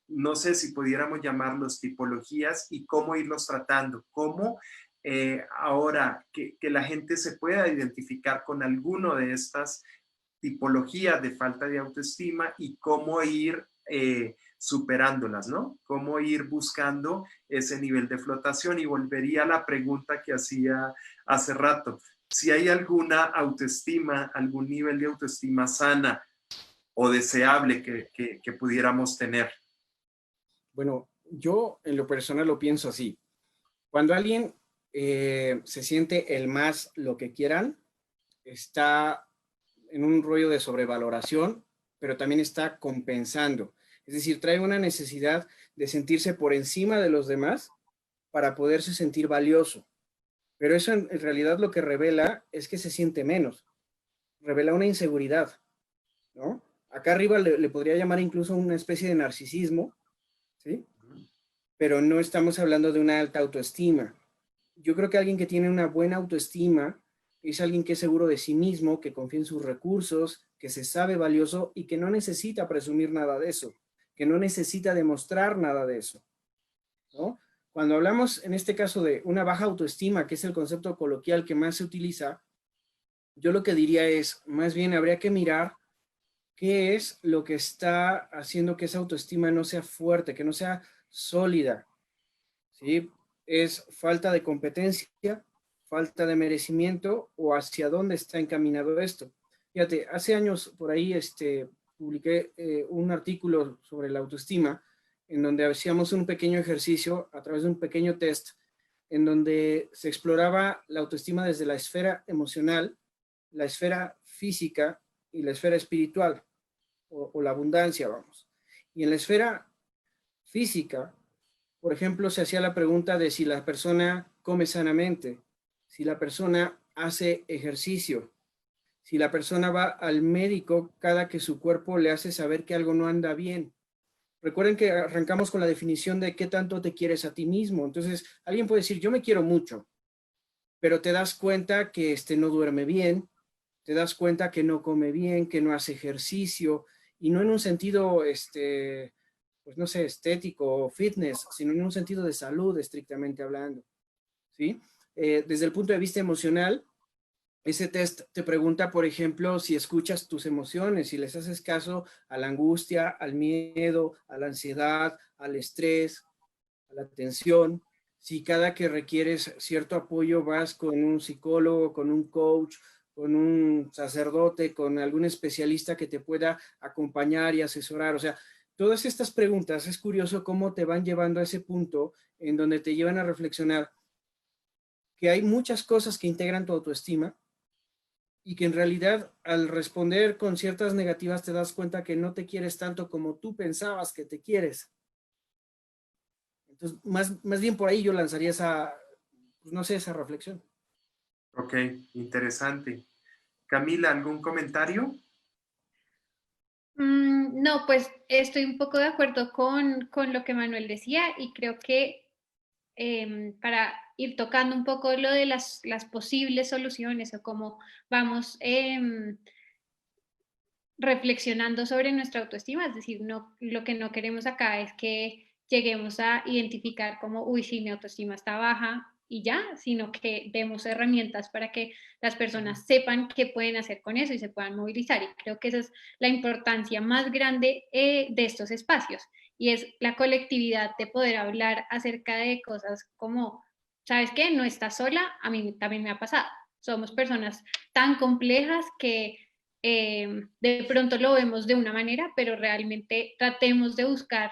no sé si pudiéramos llamarlos tipologías y cómo irlos tratando, cómo ahora que la gente se pueda identificar con alguno de estas tipologías de falta de autoestima y cómo ir superándolas, ¿no? Cómo ir buscando ese nivel de flotación y volvería a la pregunta que hacía hace rato. Si hay alguna autoestima, algún nivel de autoestima sana o deseable que pudiéramos tener. Bueno, yo en lo personal lo pienso así. Cuando alguien se siente el más lo que quieran, está en un rollo de sobrevaloración, pero también está compensando. Es decir, trae una necesidad de sentirse por encima de los demás para poderse sentir valioso. Pero eso en realidad lo que revela es que se siente menos. Revela una inseguridad, ¿no? Acá arriba le podría llamar incluso una especie de narcisismo, ¿sí? Pero no estamos hablando de una alta autoestima. Yo creo que alguien que tiene una buena autoestima es alguien que es seguro de sí mismo, que confía en sus recursos, que se sabe valioso y que no necesita presumir nada de eso, que no necesita demostrar nada de eso, ¿no? Cuando hablamos en este caso de una baja autoestima, que es el concepto coloquial que más se utiliza, yo lo que diría es, más bien habría que mirar qué es lo que está haciendo que esa autoestima no sea fuerte, que no sea sólida, ¿sí? ¿Es falta de competencia, falta de merecimiento o hacia dónde está encaminado esto? Fíjate, hace años por ahí publiqué un artículo sobre la autoestima en donde hacíamos un pequeño ejercicio a través de un pequeño test en donde se exploraba la autoestima desde la esfera emocional, la esfera física y la esfera espiritual o la abundancia, vamos. Y en la esfera física, por ejemplo, se hacía la pregunta de si la persona come sanamente, si la persona hace ejercicio, si la persona va al médico cada que su cuerpo le hace saber que algo no anda bien. Recuerden que arrancamos con la definición de qué tanto te quieres a ti mismo. Entonces, alguien puede decir, yo me quiero mucho, pero te das cuenta que no duerme bien, te das cuenta que no come bien, que no hace ejercicio, y no en un sentido, pues no sé, estético o fitness, sino en un sentido de salud, estrictamente hablando, ¿sí? Desde el punto de vista emocional, ese test te pregunta, por ejemplo, si escuchas tus emociones, si les haces caso a la angustia, al miedo, a la ansiedad, al estrés, a la tensión, si cada que requieres cierto apoyo vas con un psicólogo, con un coach, con un sacerdote, con algún especialista que te pueda acompañar y asesorar. O sea, todas estas preguntas, es curioso cómo te van llevando a ese punto en donde te llevan a reflexionar que hay muchas cosas que integran tu autoestima y que en realidad al responder con ciertas negativas te das cuenta que no te quieres tanto como tú pensabas que te quieres. Entonces, más bien por ahí yo lanzaría esa, pues no sé, esa reflexión. Ok, interesante. Camila, ¿algún comentario? No, pues estoy un poco de acuerdo con lo que Manuel decía y creo que para ir tocando un poco lo de las posibles soluciones o cómo vamos reflexionando sobre nuestra autoestima, es decir, no, lo que no queremos acá es que lleguemos a identificar como, uy, sí, mi autoestima está baja y ya, sino que demos herramientas para que las personas sepan qué pueden hacer con eso y se puedan movilizar. Y creo que esa es la importancia más grande de estos espacios y es la colectividad de poder hablar acerca de cosas como, ¿sabes qué? No estás sola, a mí también me ha pasado. Somos personas tan complejas que de pronto lo vemos de una manera, pero realmente tratemos de buscar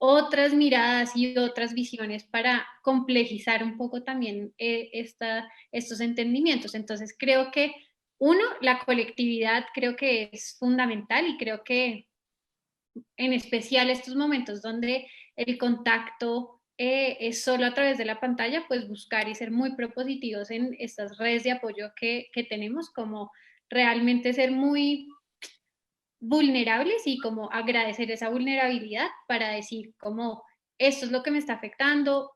otras miradas y otras visiones para complejizar un poco también estos entendimientos. Entonces creo que uno, la colectividad creo que es fundamental y creo que en especial estos momentos donde el contacto es solo a través de la pantalla, pues buscar y ser muy propositivos en estas redes de apoyo que tenemos, como realmente ser muy vulnerables y como agradecer esa vulnerabilidad para decir como esto es lo que me está afectando,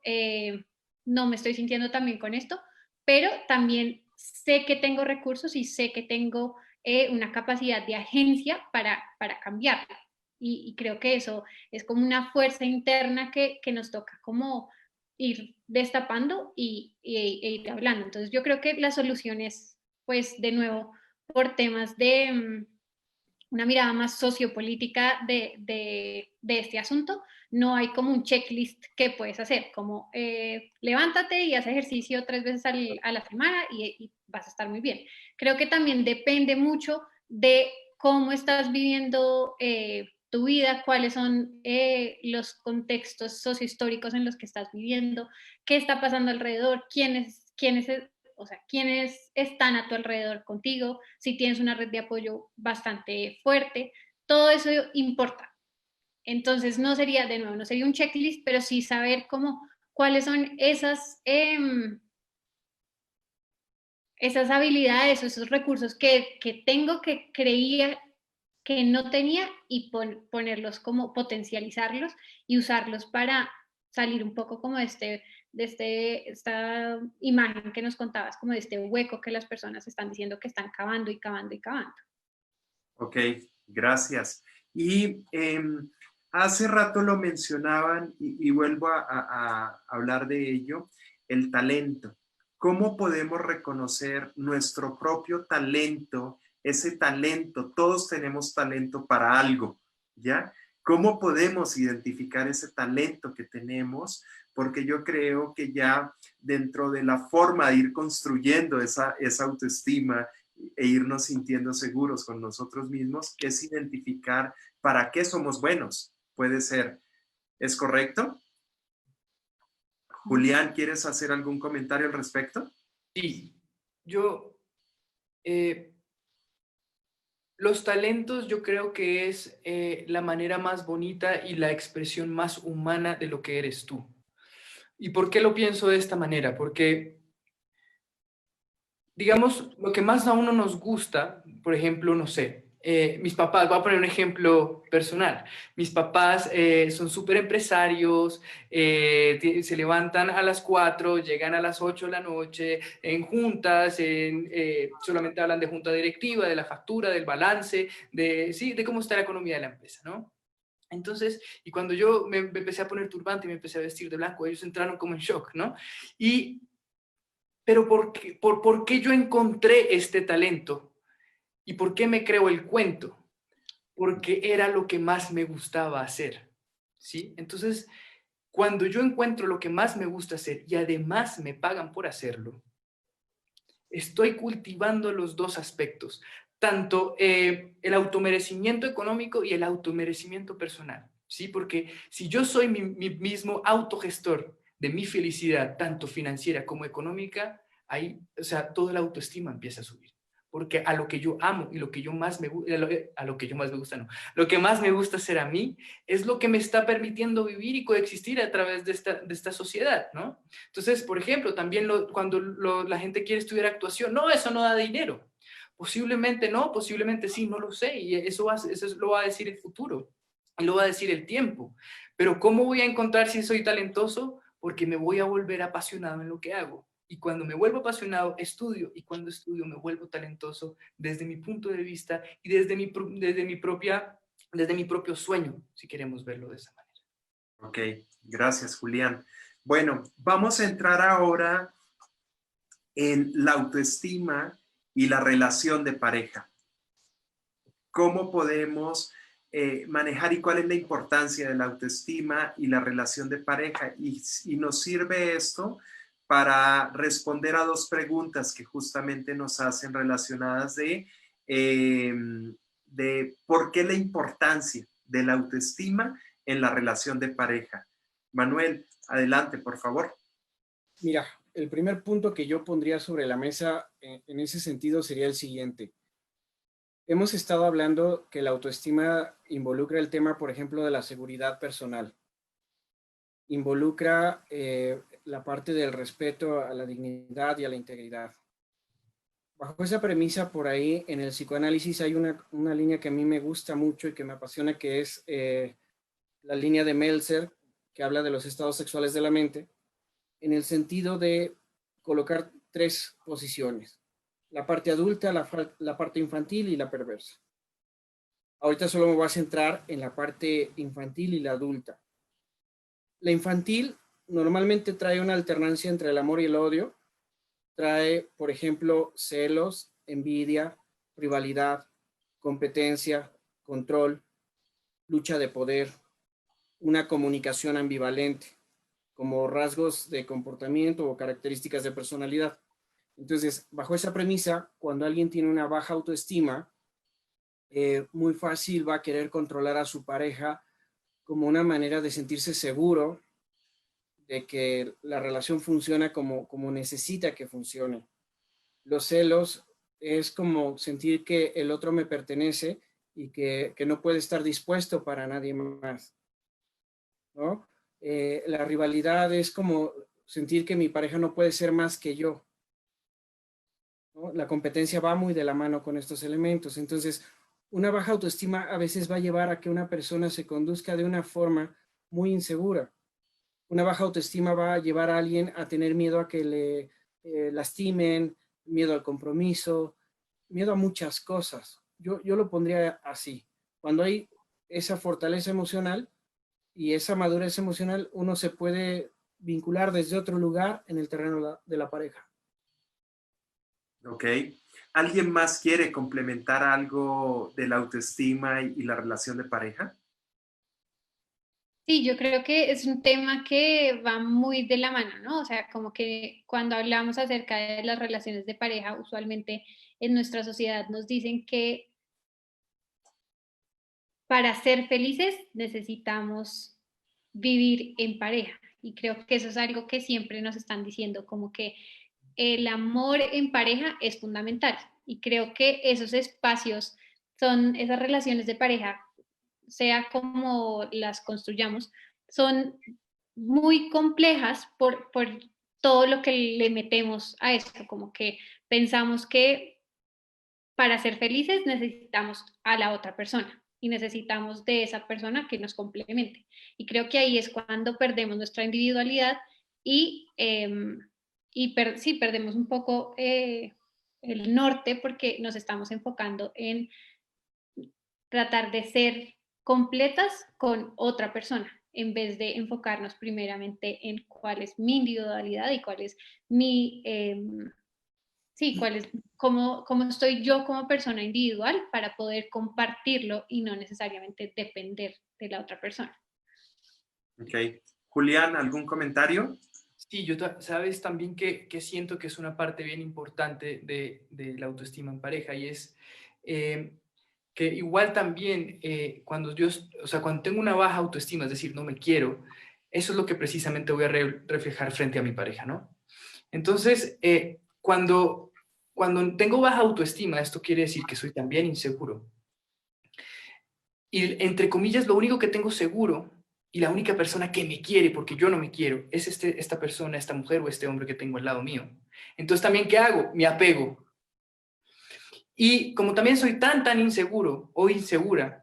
no me estoy sintiendo tan bien con esto, pero también sé que tengo recursos y sé que tengo una capacidad de agencia para cambiarlo. Y creo que eso es como una fuerza interna que nos toca como ir destapando e ir hablando. Entonces yo creo que la solución es, pues, de nuevo, por temas de una mirada más sociopolítica de este asunto. No hay como un checklist que puedes hacer, como levántate y haz ejercicio 3 veces a la semana y vas a estar muy bien. Creo que también depende mucho de cómo estás viviendo tu vida, cuáles son los contextos sociohistóricos en los que estás viviendo, qué está pasando alrededor, o sea, quiénes están a tu alrededor contigo, si tienes una red de apoyo bastante fuerte, todo eso importa. Entonces no sería, de nuevo, no sería un checklist, pero sí saber cuáles son esas habilidades o esos recursos que tengo, que creía que no tenía, y ponerlos como potencializarlos y usarlos para salir un poco como esta imagen que nos contabas, como de este hueco que las personas están diciendo que están cavando y cavando y cavando. Ok, gracias. Y hace rato lo mencionaban y vuelvo a hablar de ello, el talento. ¿Cómo podemos reconocer nuestro propio talento, ese talento? Todos tenemos talento para algo, ¿ya? ¿Cómo podemos identificar ese talento que tenemos? Porque yo creo que ya dentro de la forma de ir construyendo esa autoestima e irnos sintiendo seguros con nosotros mismos, es identificar para qué somos buenos. Puede ser. ¿Es correcto? Julián, ¿quieres hacer algún comentario al respecto? Sí, yo, los talentos yo creo que es la manera más bonita y la expresión más humana de lo que eres tú. ¿Y por qué lo pienso de esta manera? Porque, digamos, lo que más a uno nos gusta, por ejemplo, no sé, mis papás, voy a poner un ejemplo personal, mis papás son súper empresarios, se levantan a las 4, llegan a las 8 de la noche, en juntas, solamente hablan de junta directiva, de la factura, del balance, sí, de cómo está la economía de la empresa, ¿no? Entonces, y cuando yo me empecé a poner turbante y me empecé a vestir de blanco, ellos entraron como en shock, ¿no? Pero ¿por qué yo encontré este talento? ¿Y por qué me creo el cuento? Porque era lo que más me gustaba hacer, ¿sí? Entonces, cuando yo encuentro lo que más me gusta hacer y además me pagan por hacerlo, estoy cultivando los dos aspectos, tanto el automerecimiento económico y el automerecimiento personal, ¿sí? Porque si yo soy mi mismo autogestor de mi felicidad, tanto financiera como económica, ahí, o sea, toda la autoestima empieza a subir. Porque a lo que yo amo y lo que yo más me gusta, a lo que yo más me gusta, no, lo que más me gusta hacer a mí es lo que me está permitiendo vivir y coexistir a través de esta sociedad, ¿no? Entonces, por ejemplo, también cuando la gente quiere estudiar actuación, no, eso no da dinero. Posiblemente no, posiblemente sí, no lo sé, y eso lo va a decir el futuro, y lo va a decir el tiempo. Pero ¿cómo voy a encontrar si soy talentoso? Porque me voy a volver apasionado en lo que hago. Y cuando me vuelvo apasionado, estudio, y cuando estudio me vuelvo talentoso desde mi punto de vista y desde mi propio sueño, si queremos verlo de esa manera. Ok, gracias, Julián. Bueno, vamos a entrar ahora en la autoestima y la relación de pareja. ¿Cómo podemos manejar y cuál es la importancia de la autoestima y la relación de pareja? Y nos sirve esto para responder a dos preguntas que justamente nos hacen relacionadas de por qué la importancia de la autoestima en la relación de pareja. Manuel, adelante, por favor. Mira, el primer punto que yo pondría sobre la mesa en ese sentido sería el siguiente. Hemos estado hablando que la autoestima involucra el tema, por ejemplo, de la seguridad personal. Involucra la parte del respeto a la dignidad y a la integridad. Bajo esa premisa, por ahí en el psicoanálisis hay una línea que a mí me gusta mucho y que me apasiona, que es la línea de Meltzer, que habla de los estados sexuales de la mente. en el sentido de colocar 3 posiciones: la parte adulta, la parte infantil y la perversa. Ahorita solo me voy a centrar en la parte infantil y la adulta. La infantil normalmente trae una alternancia entre el amor y el odio. Trae, por ejemplo, celos, envidia, rivalidad, competencia, control, lucha de poder, una comunicación ambivalente, como rasgos de comportamiento o características de personalidad. Entonces, bajo esa premisa, cuando alguien tiene una baja autoestima, muy fácil va a querer controlar a su pareja como una manera de sentirse seguro de que la relación funciona como necesita que funcione. Los celos es como sentir que el otro me pertenece y que no puede estar dispuesto para nadie más, ¿no? La rivalidad es como sentir que mi pareja no puede ser más que yo, ¿no? La competencia va muy de la mano con estos elementos. Entonces, una baja autoestima a veces va a llevar a que una persona se conduzca de una forma muy insegura. Una baja autoestima va a llevar a alguien a tener miedo a que le lastimen, miedo al compromiso, miedo a muchas cosas. Yo lo pondría así. Cuando hay esa fortaleza emocional y esa madurez emocional, uno se puede vincular desde otro lugar en el terreno de la pareja. Ok. ¿Alguien más quiere complementar algo de la autoestima y la relación de pareja? Sí, yo creo que es un tema que va muy de la mano, ¿no? O sea, como que cuando hablamos acerca de las relaciones de pareja, usualmente en nuestra sociedad nos dicen que para ser felices necesitamos vivir en pareja. Y creo que eso es algo que siempre nos están diciendo, como que el amor en pareja es fundamental. Y creo que esos espacios son esas relaciones de pareja, sea como las construyamos, son muy complejas por todo lo que le metemos a esto, como que pensamos que para ser felices necesitamos a la otra persona y necesitamos de esa persona que nos complemente. Y creo que ahí es cuando perdemos nuestra individualidad y, sí, perdemos un poco el norte porque nos estamos enfocando en tratar de ser completas con otra persona, en vez de enfocarnos primeramente en cuál es mi individualidad y cuál es mi, sí, cuál es, cómo estoy yo como persona individual para poder compartirlo y no necesariamente depender de la otra persona. Ok. Julián, ¿algún comentario? Sí, sabes también que siento que es una parte bien importante de la autoestima en pareja y es que igual también cuando o sea, cuando tengo una baja autoestima, es decir, no me quiero, eso es lo que precisamente voy a reflejar frente a mi pareja, ¿no? Entonces, cuando tengo baja autoestima, esto quiere decir que soy también inseguro. Y entre comillas, lo único que tengo seguro y la única persona que me quiere, porque yo no me quiero, es esta persona, esta mujer o este hombre que tengo al lado mío. Entonces, también, ¿qué hago? Me apego. Y como también soy tan inseguro o insegura,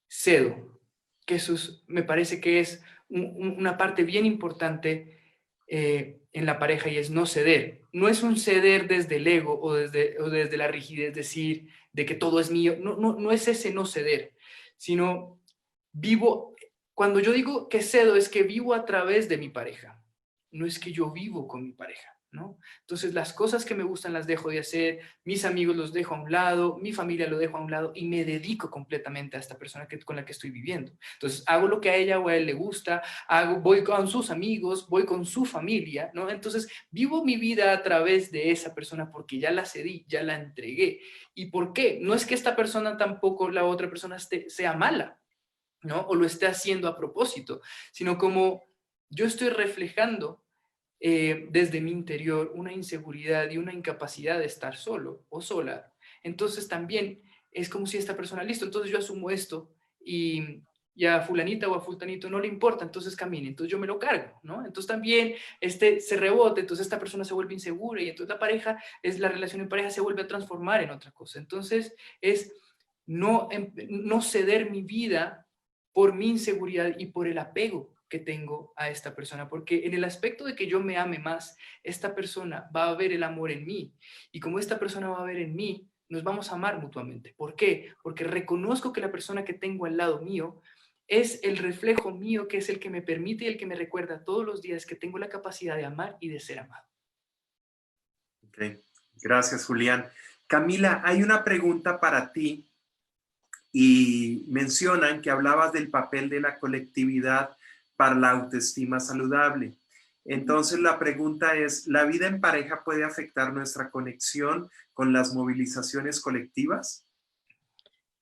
cedo. Que me parece que es una parte bien importante en la pareja y es no ceder. No es un ceder desde el ego o desde la rigidez, decir de que todo es mío. No es ese no ceder, sino vivo. Cuando yo digo que cedo es que vivo a través de mi pareja. No es que yo vivo con mi pareja, ¿no? Entonces las cosas que me gustan las dejo de hacer, mis amigos los dejo a un lado, mi familia lo dejo a un lado y me dedico completamente a esta persona con la que estoy viviendo. Entonces hago lo que a ella o a él le gusta, voy con sus amigos, voy con su familia, ¿no? Entonces vivo mi vida a través de esa persona porque ya la cedí, ya la entregué. ¿Y por qué? No es que esta persona tampoco, la otra persona sea mala, ¿no? O lo esté haciendo a propósito, sino como yo estoy reflejando desde mi interior una inseguridad y una incapacidad de estar solo o sola. Entonces también es como si esta persona, listo, entonces yo asumo esto y a fulanita o a fulanito no le importa, entonces camine, entonces yo me lo cargo, ¿no? Entonces también se rebote, entonces esta persona se vuelve insegura y entonces la relación en pareja se vuelve a transformar en otra cosa. Entonces es no ceder mi vida por mi inseguridad y por el apego que tengo a esta persona, porque en el aspecto de que yo me ame más, esta persona va a ver el amor en mí, y como esta persona va a ver en mí, nos vamos a amar mutuamente. ¿Por qué? Porque reconozco que la persona que tengo al lado mío es el reflejo mío, que es el que me permite y el que me recuerda todos los días que tengo la capacidad de amar y de ser amado. Ok, gracias, Julián. Camila, hay una pregunta para ti y mencionan que hablabas del papel de la colectividad para la autoestima saludable. Entonces la pregunta es, ¿la vida en pareja puede afectar nuestra conexión con las movilizaciones colectivas?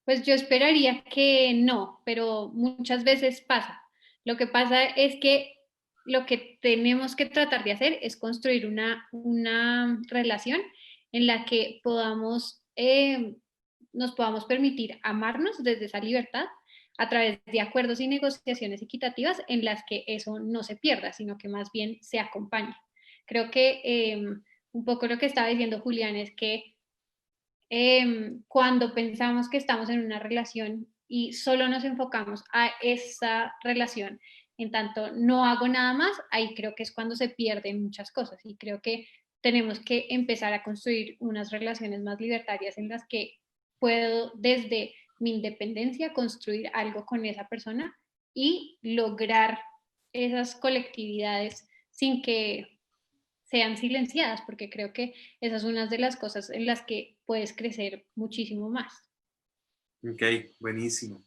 Pues yo esperaría que no, pero muchas veces pasa. Lo que pasa es que lo que tenemos que tratar de hacer es construir una relación en la que podamos, nos podamos permitir amarnos desde esa libertad a través de acuerdos y negociaciones equitativas en las que eso no se pierda, sino que más bien se acompañe. Creo que un poco lo que estaba diciendo Julián es que cuando pensamos que estamos en una relación y solo nos enfocamos a esa relación, en tanto no hago nada más, ahí creo que es cuando se pierden muchas cosas y creo que tenemos que empezar a construir unas relaciones más libertarias en las que puedo desde mi independencia construir algo con esa persona y lograr esas colectividades sin que sean silenciadas, porque creo que esa es una de las cosas en las que puedes crecer muchísimo más. Ok, buenísimo.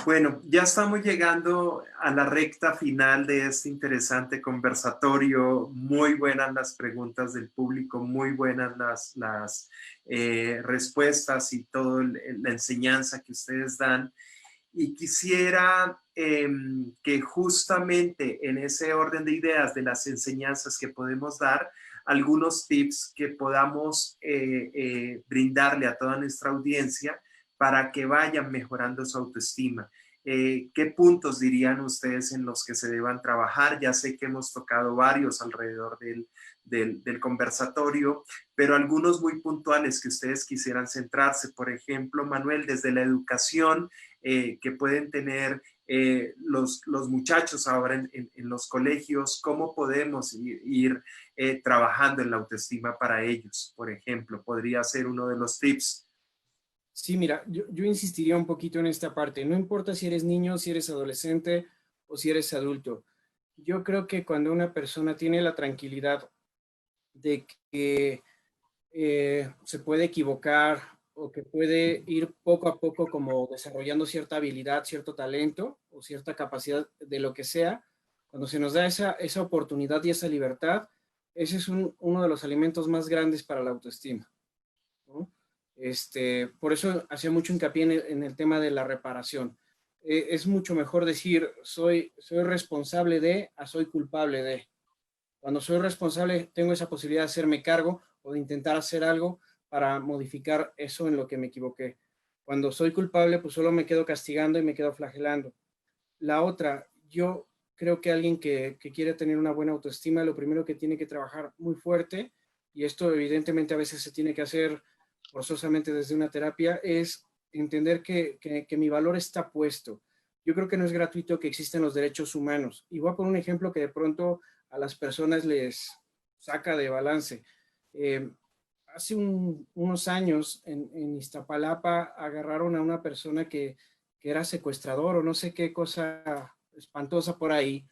Bueno, ya estamos llegando a la recta final de este interesante conversatorio. Muy buenas las preguntas del público, muy buenas las respuestas y toda la enseñanza que ustedes dan. Y quisiera que justamente en ese orden de ideas de las enseñanzas que podemos dar, algunos tips que podamos brindarle a toda nuestra audiencia para que vayan mejorando su autoestima. ¿Qué puntos dirían ustedes en los que se deban trabajar? Ya sé que hemos tocado varios alrededor del conversatorio, pero algunos muy puntuales que ustedes quisieran centrarse. Por ejemplo, Manuel, desde la educación, que pueden tener los muchachos ahora en los colegios, cómo podemos ir trabajando en la autoestima para ellos, por ejemplo, podría ser uno de los tips. Sí, mira, yo insistiría un poquito en esta parte. No importa si eres niño, si eres adolescente o si eres adulto. Yo creo que cuando una persona tiene la tranquilidad de que se puede equivocar o que puede ir poco a poco como desarrollando cierta habilidad, cierto talento o cierta capacidad de lo que sea, cuando se nos da esa oportunidad y esa libertad, ese es uno de los alimentos más grandes para la autoestima, ¿no? Por eso hacía mucho hincapié en el tema de la reparación. Es mucho mejor decir soy responsable de a soy culpable de. Cuando soy responsable, tengo esa posibilidad de hacerme cargo o de intentar hacer algo para modificar eso en lo que me equivoqué. Cuando soy culpable, pues solo me quedo castigando y me quedo flagelando. La otra, yo creo que alguien que quiere tener una buena autoestima, lo primero que tiene que trabajar muy fuerte, y esto evidentemente a veces se tiene que hacer forzosamente desde una terapia, es entender que mi valor está puesto. Yo creo que no es gratuito que existen los derechos humanos. Y voy a poner un ejemplo que de pronto a las personas les saca de balance. Hace unos años en Iztapalapa agarraron a una persona que era secuestrador o no sé qué cosa espantosa por ahí,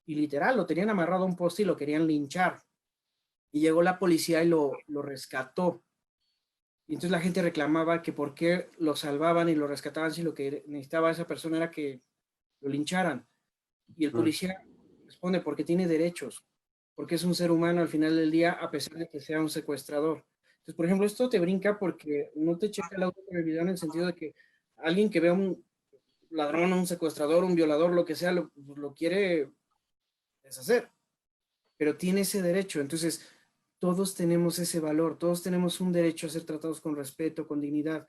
y literal lo tenían amarrado a un poste y lo querían linchar. Y llegó la policía y lo rescató. Y entonces la gente reclamaba que por qué lo salvaban y lo rescataban si lo que necesitaba esa persona era que lo lincharan. Y el policía responde porque tiene derechos, porque es un ser humano al final del día, a pesar de que sea un secuestrador. Entonces, por ejemplo, esto te brinca porque no te checa el auto con el video en el sentido de que alguien que vea un ladrón, un secuestrador, un violador, lo que sea, lo quiere deshacer, pero tiene ese derecho. Entonces, todos tenemos ese valor, todos tenemos un derecho a ser tratados con respeto, con dignidad.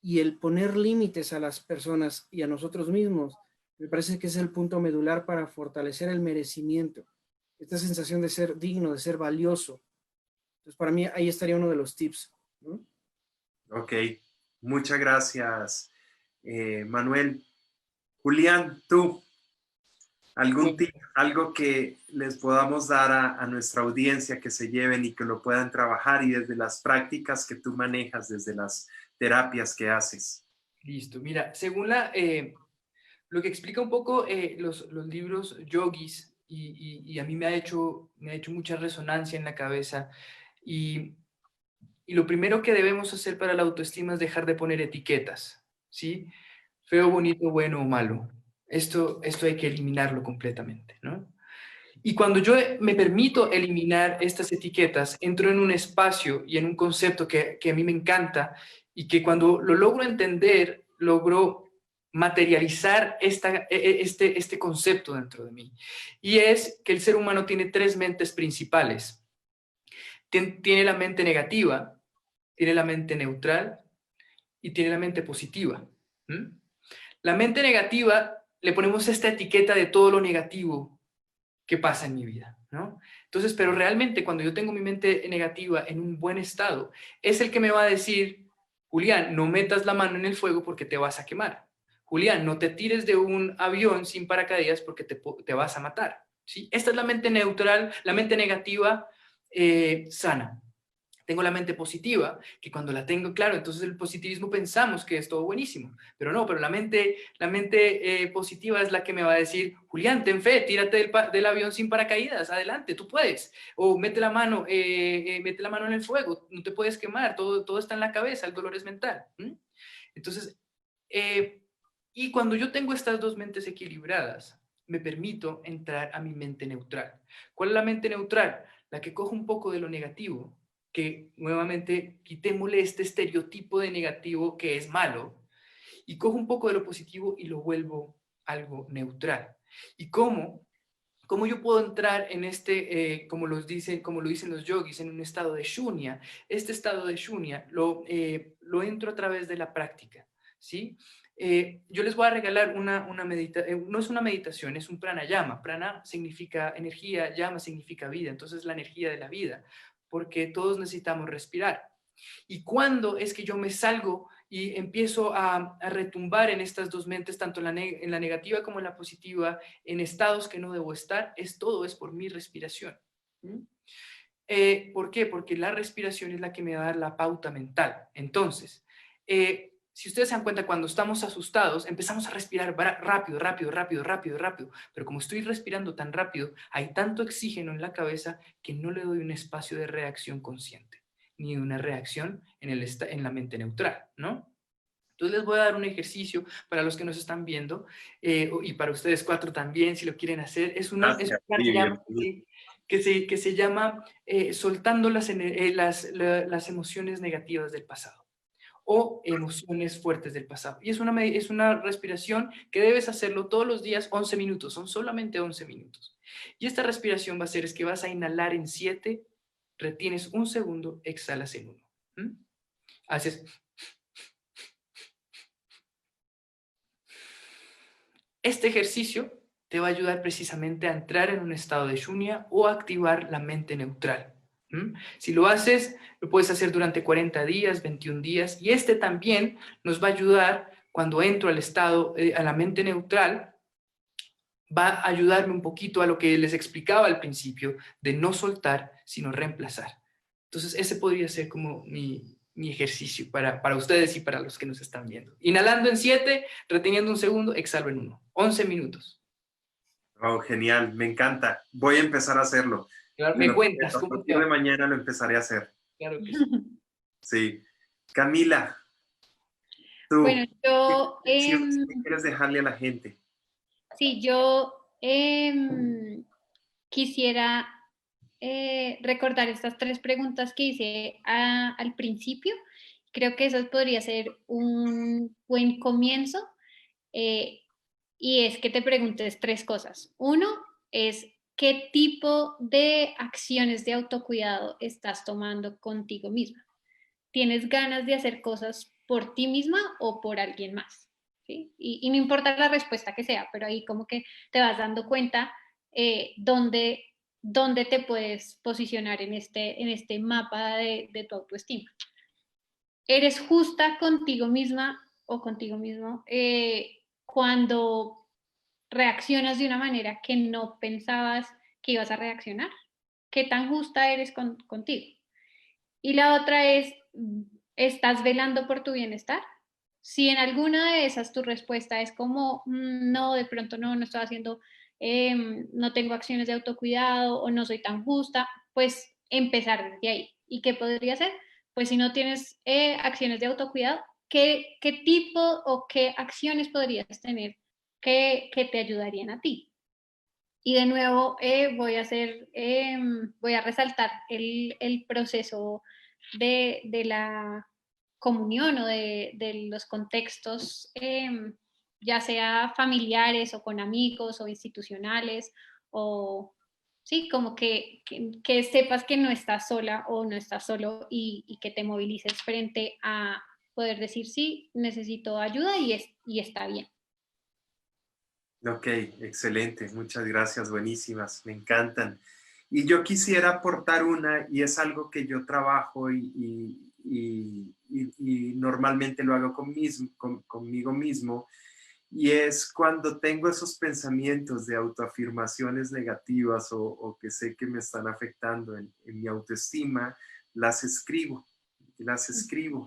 Y el poner límites a las personas y a nosotros mismos, me parece que es el punto medular para fortalecer el merecimiento, esta sensación de ser digno, de ser valioso. Entonces, para mí ahí estaría uno de los tips, ¿no? Ok, muchas gracias, Manuel. Julián, tú, ¿Algún tip, algo que les podamos dar a nuestra audiencia que se lleven y que lo puedan trabajar y desde las prácticas que tú manejas, desde las terapias que haces? Listo, mira, según lo que explica un poco los libros yogis, y a mí me ha hecho mucha resonancia en la cabeza, y, y lo primero que debemos hacer para la autoestima es dejar de poner etiquetas, ¿sí? Feo, bonito, bueno o malo. Esto hay que eliminarlo completamente, ¿no? Y cuando yo me permito eliminar estas etiquetas, entro en un espacio y en un concepto que a mí me encanta y que cuando lo logro entender, logro materializar este concepto dentro de mí. Y es que el ser humano tiene tres mentes principales. Tiene la mente negativa, tiene la mente neutral y tiene la mente positiva. ¿Mm? La mente negativa le ponemos esta etiqueta de todo lo negativo que pasa en mi vida, ¿no? Entonces, pero realmente cuando yo tengo mi mente negativa en un buen estado, es el que me va a decir, Julián, no metas la mano en el fuego porque te vas a quemar. Julián, no te tires de un avión sin paracaídas porque te vas a matar, ¿sí? Esta es la mente neutral, la mente negativa sana. Tengo la mente positiva, que cuando la tengo, claro, entonces el positivismo pensamos que es todo buenísimo, pero no, pero la mente positiva es la que me va a decir, Julián, ten fe, tírate del avión sin paracaídas, adelante, tú puedes, o mete la mano en el fuego, no te puedes quemar, todo está en la cabeza, el dolor es mental. ¿Mm? Entonces, y cuando yo tengo estas dos mentes equilibradas, me permito entrar a mi mente neutral. ¿Cuál es la mente neutral? La que coge un poco de lo negativo, que nuevamente quitémosle este estereotipo de negativo que es malo, y cojo un poco de lo positivo y lo vuelvo algo neutral. ¿Y cómo yo puedo entrar en como lo dicen los yogis, en un estado de shunya? Este estado de shunya lo entro a través de la práctica, ¿sí? Yo les voy a regalar una meditación, no es una meditación, es un pranayama. Prana significa energía, llama significa vida, entonces la energía de la vida, porque todos necesitamos respirar. ¿Y cuándo es que yo me salgo y empiezo a retumbar en estas dos mentes, tanto en la negativa como en la positiva, en estados que no debo estar? Todo es por mi respiración. ¿Mm? ¿Por qué? Porque la respiración es la que me va a dar la pauta mental. Entonces, si ustedes se dan cuenta, cuando estamos asustados, empezamos a respirar rápido, rápido, rápido, rápido, rápido. Pero como estoy respirando tan rápido, hay tanto oxígeno en la cabeza que no le doy un espacio de reacción consciente, ni una reacción en la mente neutral, ¿no? Entonces les voy a dar un ejercicio para los que nos están viendo y para ustedes cuatro también, si lo quieren hacer. Es un Gracias. Sí, pranayama bienvenido. que se llama soltando las emociones negativas del pasado o emociones fuertes del pasado. Y es una respiración que debes hacerlo todos los días, 11 minutos, son solamente 11 minutos. Y esta respiración va a ser, es que vas a inhalar en 7, retienes un segundo, exhalas en 1. ¿Mm? Haces... Este ejercicio te va a ayudar precisamente a entrar en un estado de shunya o a activar la mente neutral. ¿Mm? Si lo haces, lo puedes hacer durante 40 días, 21 días, y este también nos va a ayudar cuando entro al estado, a la mente neutral, va a ayudarme un poquito a lo que les explicaba al principio, de no soltar, sino reemplazar. Entonces, ese podría ser como mi ejercicio para ustedes y para los que nos están viendo. Inhalando en 7, reteniendo un segundo, exhalo en 1. 11 minutos. Oh, genial, me encanta. Voy a empezar a hacerlo. Claro, Me me lo cuentas prometo, a cómo te partir de va. mañana lo empezaré a hacer. Claro que sí. Sí. Camila, Bueno, tú, ¿qué yo, reflexiones qué quieres dejarle a la gente? sí, yo quisiera recordar estas tres preguntas que hice al principio. Creo que esas podría ser un buen comienzo. eh, y es que te preguntes tres cosas. Uno es, ¿qué tipo de acciones de autocuidado estás tomando contigo misma? ¿Tienes ganas de hacer cosas por ti misma o por alguien más? ¿Sí? Y no importa la respuesta que sea, pero ahí como que te vas dando cuenta dónde te puedes posicionar en este mapa de tu autoestima. ¿Eres justa contigo misma o contigo mismo cuando reaccionas de una manera que no pensabas que ibas a reaccionar. ¿Qué tan justa eres contigo? Y la otra es, ¿estás velando por tu bienestar? Si en alguna de esas tu respuesta es como, no, de pronto no estoy haciendo, no tengo acciones de autocuidado o no soy tan justa, pues empezar desde ahí. ¿Y qué podría ser? Pues si no tienes acciones de autocuidado, ¿qué tipo o qué acciones podrías tener que te ayudarían a ti? Y de nuevo voy a resaltar el proceso de la comunión o de los contextos, ya sea familiares o con amigos o institucionales, o sí, como que sepas que no estás sola o no estás solo y que te movilices frente a poder decir, sí, necesito ayuda y está bien. Ok, excelente, muchas gracias, buenísimas, me encantan. Y yo quisiera aportar una, y es algo que yo trabajo y normalmente lo hago conmigo mismo, y es cuando tengo esos pensamientos de autoafirmaciones negativas o que sé que me están afectando en mi autoestima, las escribo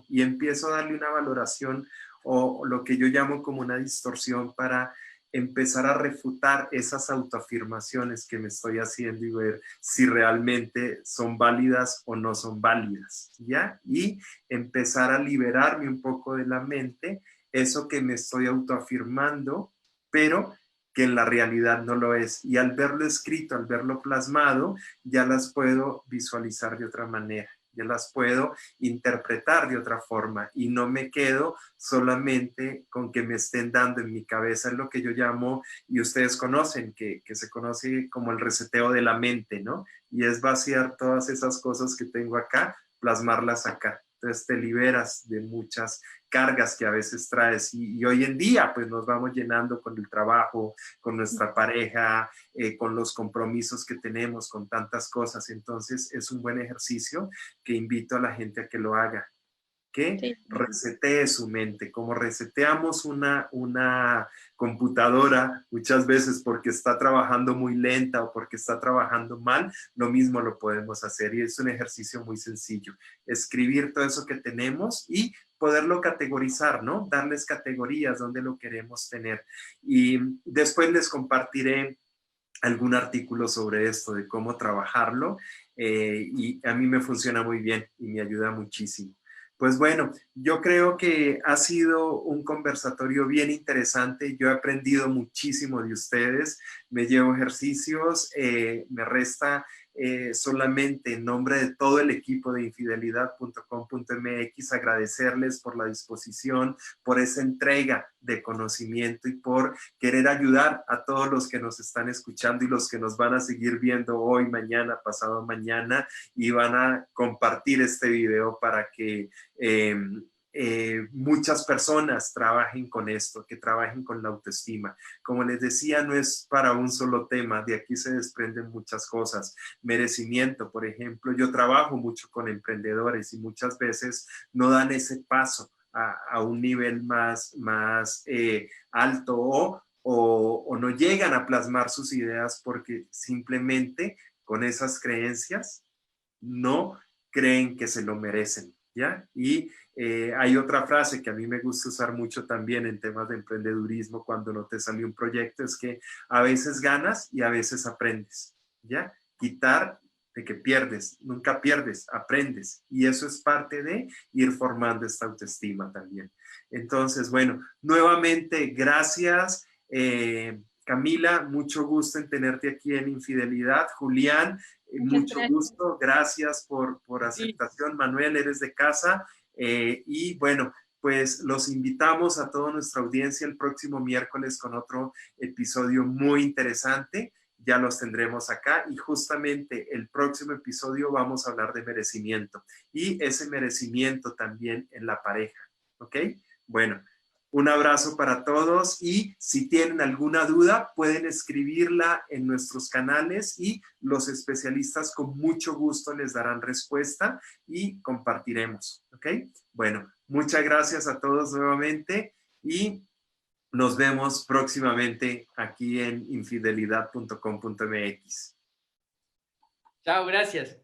y empiezo a darle una valoración o lo que yo llamo como una distorsión para empezar a refutar esas autoafirmaciones que me estoy haciendo y ver si realmente son válidas o no son válidas, ¿ya? Y empezar a liberarme un poco de la mente eso que me estoy autoafirmando, pero que en la realidad no lo es. Y al verlo escrito, al verlo plasmado, ya las puedo visualizar de otra manera, ya las puedo interpretar de otra forma y no me quedo solamente con que me estén dando en mi cabeza. Es lo que yo llamo, y ustedes conocen, que se conoce como el reseteo de la mente, ¿no? Y es vaciar todas esas cosas que tengo acá, plasmarlas acá. Entonces te liberas de muchas cargas que a veces traes y hoy en día pues nos vamos llenando con el trabajo, con nuestra pareja, con los compromisos que tenemos, con tantas cosas. Entonces es un buen ejercicio que invito a la gente a que lo haga, que Sí. resetee su mente, como reseteamos una computadora muchas veces porque está trabajando muy lenta o porque está trabajando mal, lo mismo lo podemos hacer y es un ejercicio muy sencillo. Escribir todo eso que tenemos y poderlo categorizar, ¿no? Darles categorías donde lo queremos tener. Y después les compartiré algún artículo sobre esto, de cómo trabajarlo, y a mí me funciona muy bien y me ayuda muchísimo. Pues bueno, yo creo que ha sido un conversatorio bien interesante. Yo he aprendido muchísimo de ustedes. Me llevo ejercicios. Me resta solamente en nombre de todo el equipo de infidelidad.com.mx agradecerles por la disposición, por esa entrega de conocimiento y por querer ayudar a todos los que nos están escuchando y los que nos van a seguir viendo hoy, mañana, pasado mañana y van a compartir este video para que muchas personas trabajen con esto, que trabajen con la autoestima. Como les decía, no es para un solo tema, de aquí se desprenden muchas cosas. Merecimiento, por ejemplo, yo trabajo mucho con emprendedores y muchas veces no dan ese paso a un nivel más alto o no llegan a plasmar sus ideas porque simplemente con esas creencias no creen que se lo merecen, ¿ya? Y hay otra frase que a mí me gusta usar mucho también en temas de emprendedurismo cuando no te sale un proyecto, es que a veces ganas y a veces aprendes, ¿ya? Quitar de que pierdes, nunca pierdes, aprendes. Y eso es parte de ir formando esta autoestima también. Entonces, bueno, nuevamente, gracias. Camila, mucho gusto en tenerte aquí en Infidelidad. Julián, Muchas mucho gracias. gusto, gracias por Sí, aceptación. Manuel, eres de casa. Y bueno, pues los invitamos a toda nuestra audiencia el próximo miércoles con otro episodio muy interesante. Ya los tendremos acá y justamente el próximo episodio vamos a hablar de merecimiento y ese merecimiento también en la pareja. ¿Ok? Bueno, un abrazo para todos y si tienen alguna duda pueden escribirla en nuestros canales y los especialistas con mucho gusto les darán respuesta y compartiremos. ¿Ok? Bueno, muchas gracias a todos nuevamente y nos vemos próximamente aquí en infidelidad.com.mx. Chao, gracias.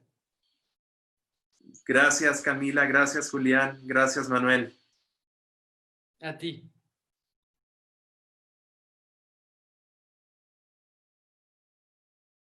Gracias, Camila. Gracias, Julián. Gracias, Manuel. A ti.